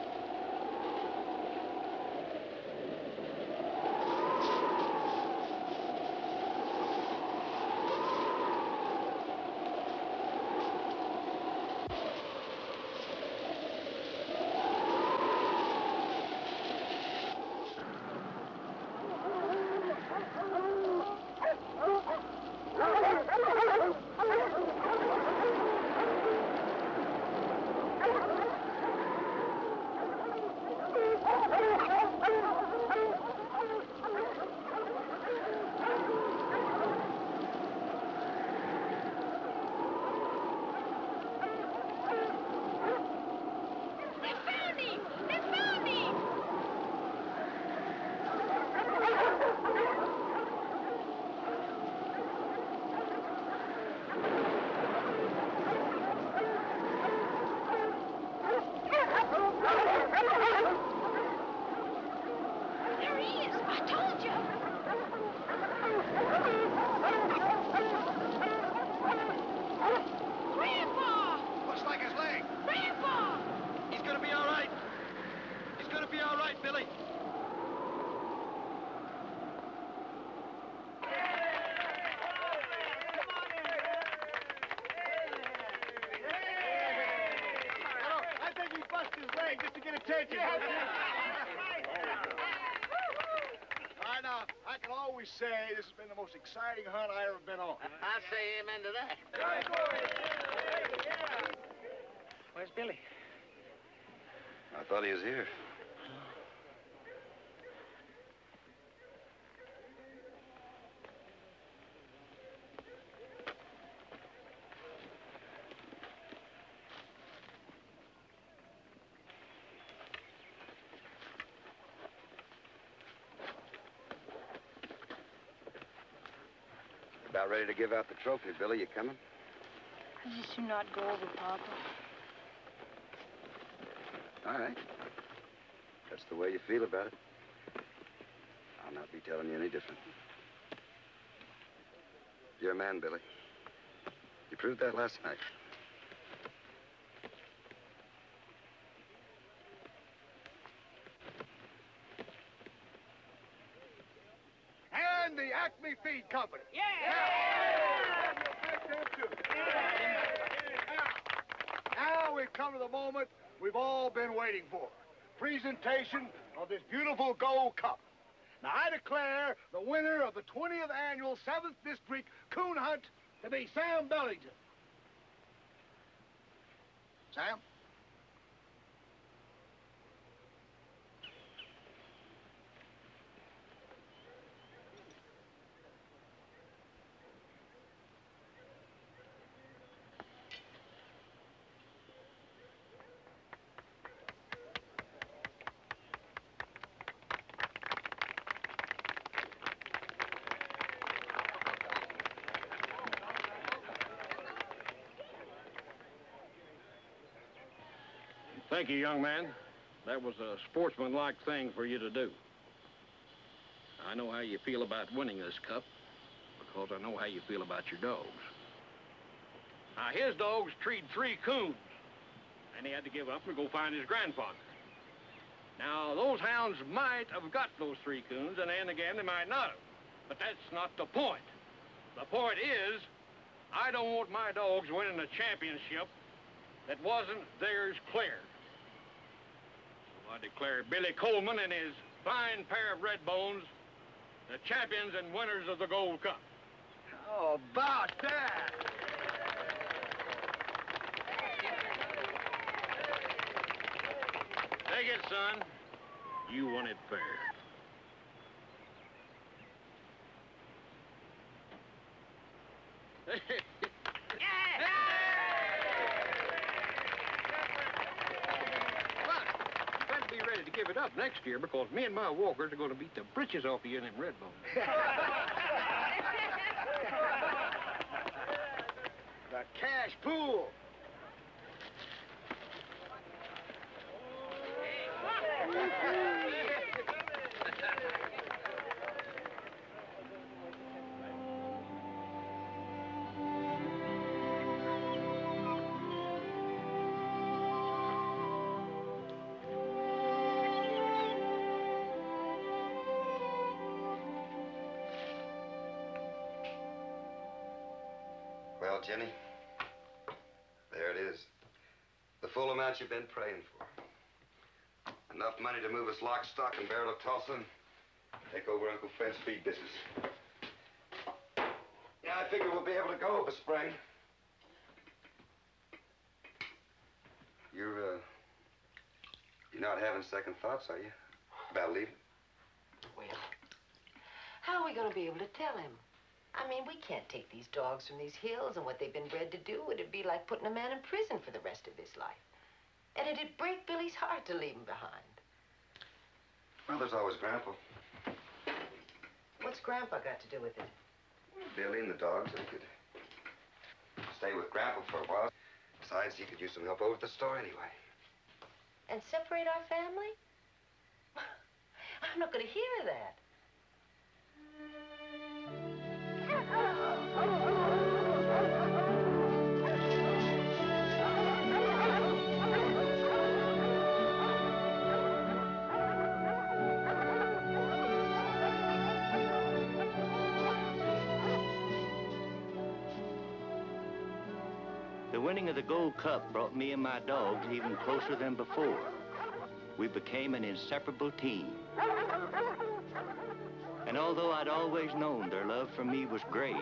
They found him. They found him. There he is. I told you. Grandpa! Looks like his leg. Grandpa! He's gonna be all right. He's gonna be all right, Billy. I think he busted his leg just to get attention. All right, now, I can always say this has been the most exciting hunt I ever been on. I say amen to that. Where's Billy? I thought he was here. About ready to give out the trophy, Billy. You coming? Could you soon not go over, Papa? All right. That's the way you feel about it. I'll not be telling you any different. You're a man, Billy. You proved that last night. And the Acme Feed Company. Yeah! Now we've come to the moment we've all been waiting for. Presentation of this beautiful Gold Cup. Now, I declare the winner of the 20th annual 7th District Coon Hunt to be Sam Bellington. Sam? Thank you, young man. That was a sportsmanlike thing for you to do. I know how you feel about winning this cup because I know how you feel about your dogs. Now, his dogs treed 3 coons, and he had to give up and go find his grandfather. Now, those hounds might have got those 3 coons, and then again, they might not have. But that's not the point. The point is, I don't want my dogs winning a championship that wasn't theirs clear. I declare Billy Coleman and his fine pair of red bones the champions and winners of the Gold Cup. How about that? Take it, son. You won it fair. Be ready to give it up next year because me and my walkers are going to beat the britches off of you in them red bones. The cash pool. Well, Jenny, there it is. The full amount you've been praying for. Enough money to move us lock, stock, and barrel to Tulsa and take over Uncle Fred's feed business. Yeah, I figure we'll be able to go over spring. You're not having second thoughts, are you? About leaving? Well, how are we going to be able to tell him? I mean, we can't take these dogs from these hills and what they've been bred to do. It'd be like putting a man in prison for the rest of his life. And it'd break Billy's heart to leave him behind. Well, there's always Grandpa. What's Grandpa got to do with it? Billy and the dogs, they could stay with Grandpa for a while. Besides, he could use some help over at the store anyway. And separate our family? I'm not going to hear that. The winning of the Gold Cup brought me and my dogs even closer than before. We became an inseparable team. And although I'd always known their love for me was great,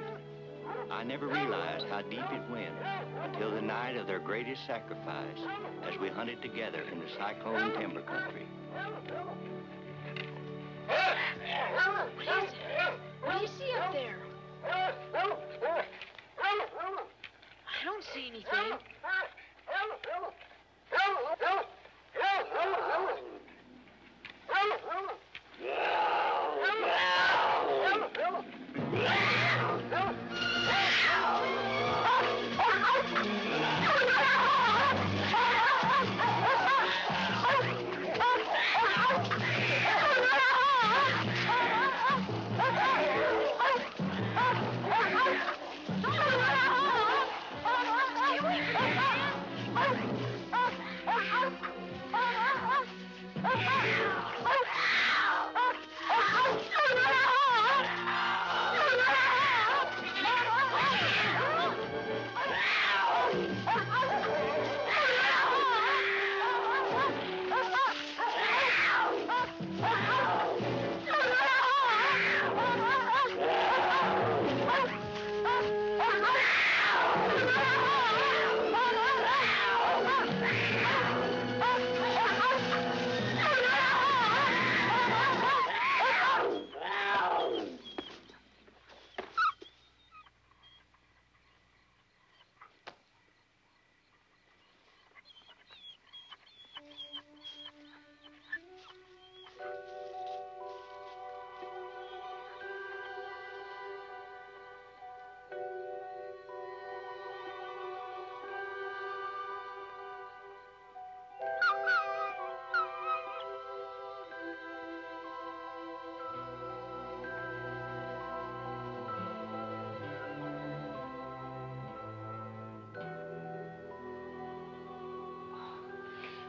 I never realized how deep it went until the night of their greatest sacrifice as we hunted together in the Cyclone Timber Country. What do you see up there? I don't see anything.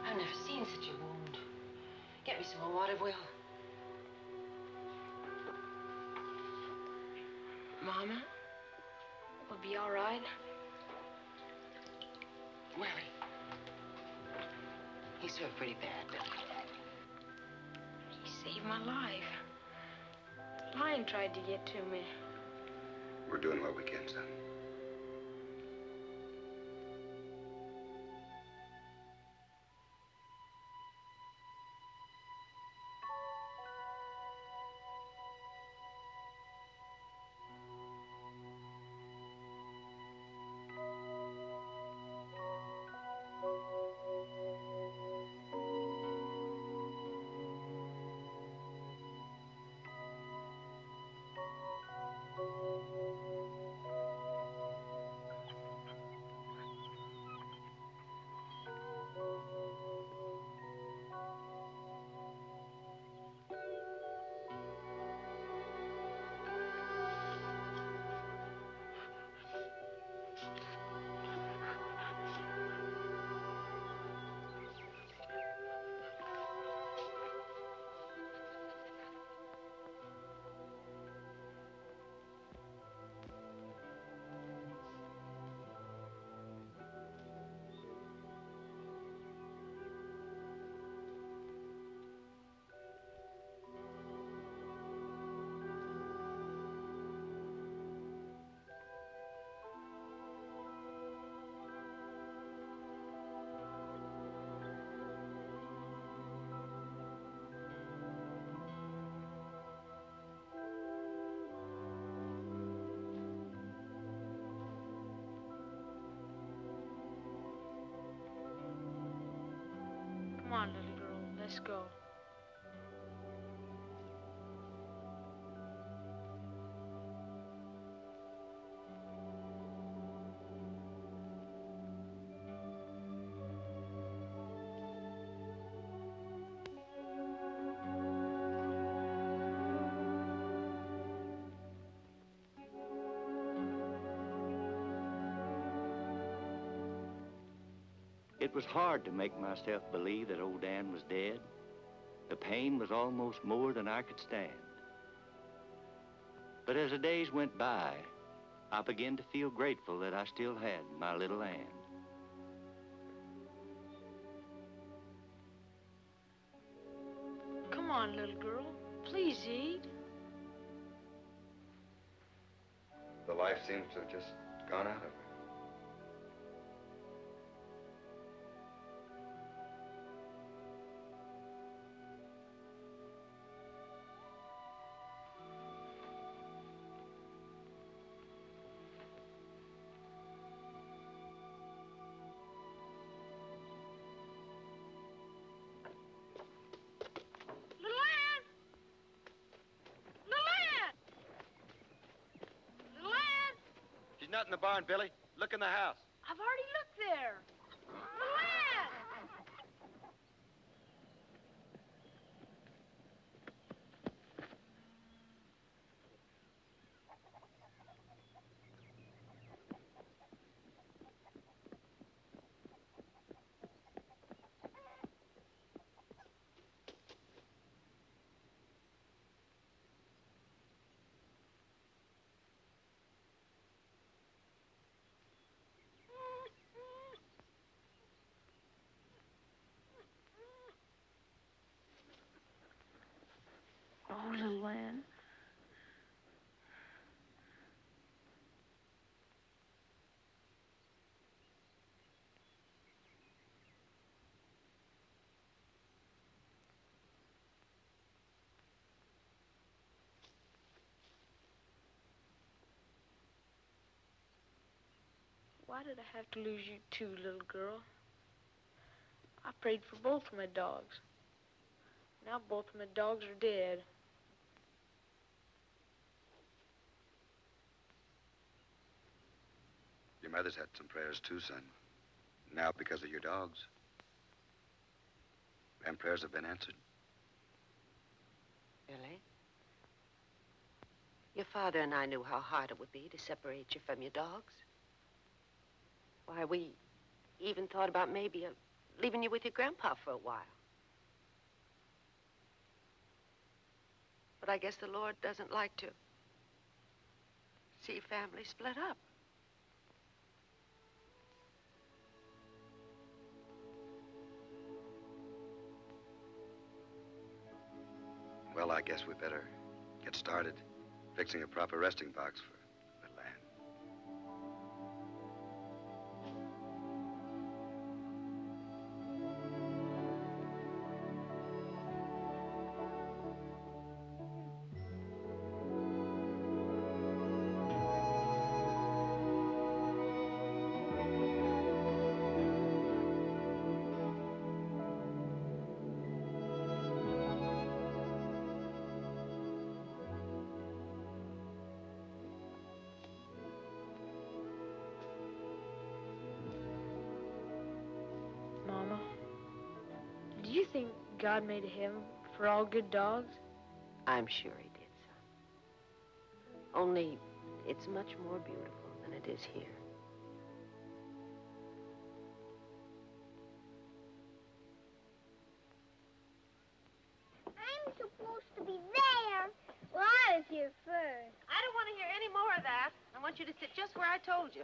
I've never seen such a wound. Get me some more water, Will. Mama, we'll be all right. Willie. He's hurt pretty bad, Billy. He saved my life. The lion tried to get to me. We're doing what we can, son. Come on, little girl, let's go. It was hard to make myself believe that old Dan was dead. The pain was almost more than I could stand. But as the days went by, I began to feel grateful that I still had my little Ann. Come on, little girl. Please eat. The life seems to have just gone out of her. Not in the barn, Billy. Look in the house. I've already looked there. Luann! Oh, little Ann. Why did I have to lose you too, little girl? I prayed for both of my dogs. Now both of my dogs are dead. Your mother's had some prayers too, son. Now because of your dogs. Them prayers have been answered. Billy? Your father and I knew how hard it would be to separate you from your dogs. Why, we even thought about maybe leaving you with your grandpa for a while. But I guess the Lord doesn't like to see families split up. Well, I guess we better get started fixing a proper resting box for little Ann. Mama, do you think God made a heaven for all good dogs? I'm sure he did, son. Only it's much more beautiful than it is here. I'm supposed to be there. Well, I was here first. I don't want to hear any more of that. I want you to sit just where I told you.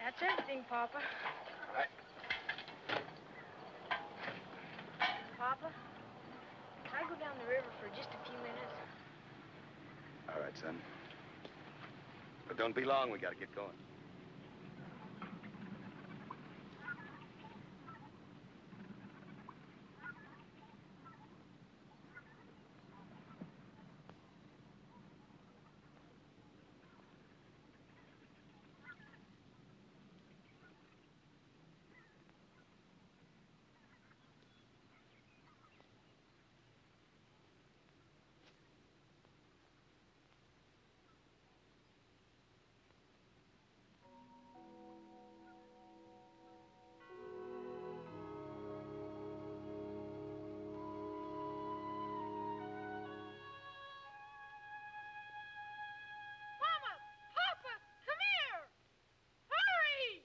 That's everything, Papa. All right. Papa, can I go down the river for just a few minutes? All right, son. But don't be long. We got to get going. Mama! Papa! Come here! Hurry!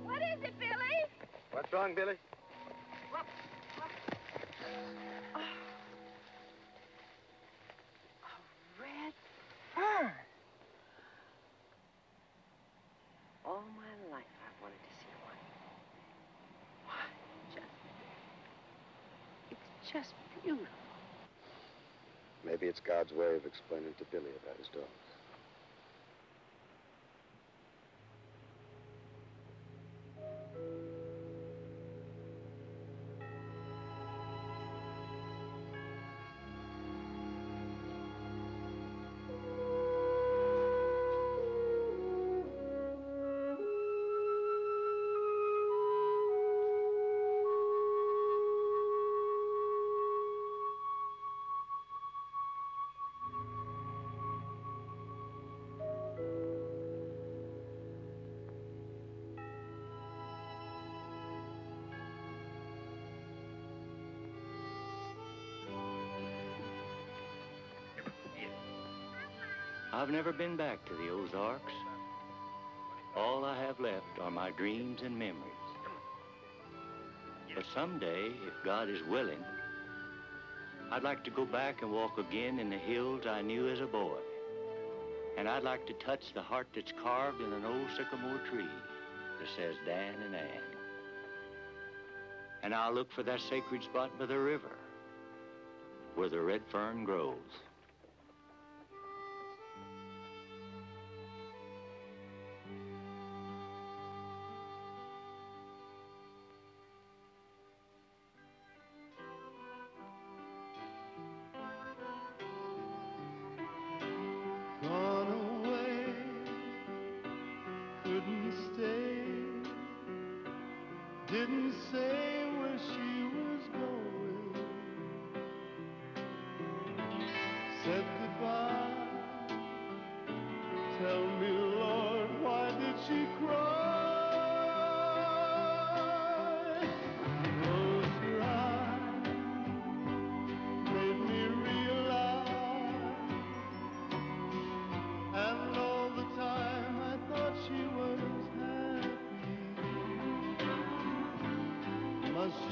What is it, Billy? What's wrong, Billy? Red fern. All my just beautiful. Maybe it's God's way of explaining to Billy about his dogs. I've never been back to the Ozarks. All I have left are my dreams and memories. But someday, if God is willing, I'd like to go back and walk again in the hills I knew as a boy. And I'd like to touch the heart that's carved in an old sycamore tree that says Dan and Ann. And I'll look for that sacred spot by the river where the red fern grows. Gone away, couldn't stay, didn't say where she was going, said goodbye. Tell me, Lord, why did she cry? Closed her eyes, made me realize. And all the time I thought she was happy. Must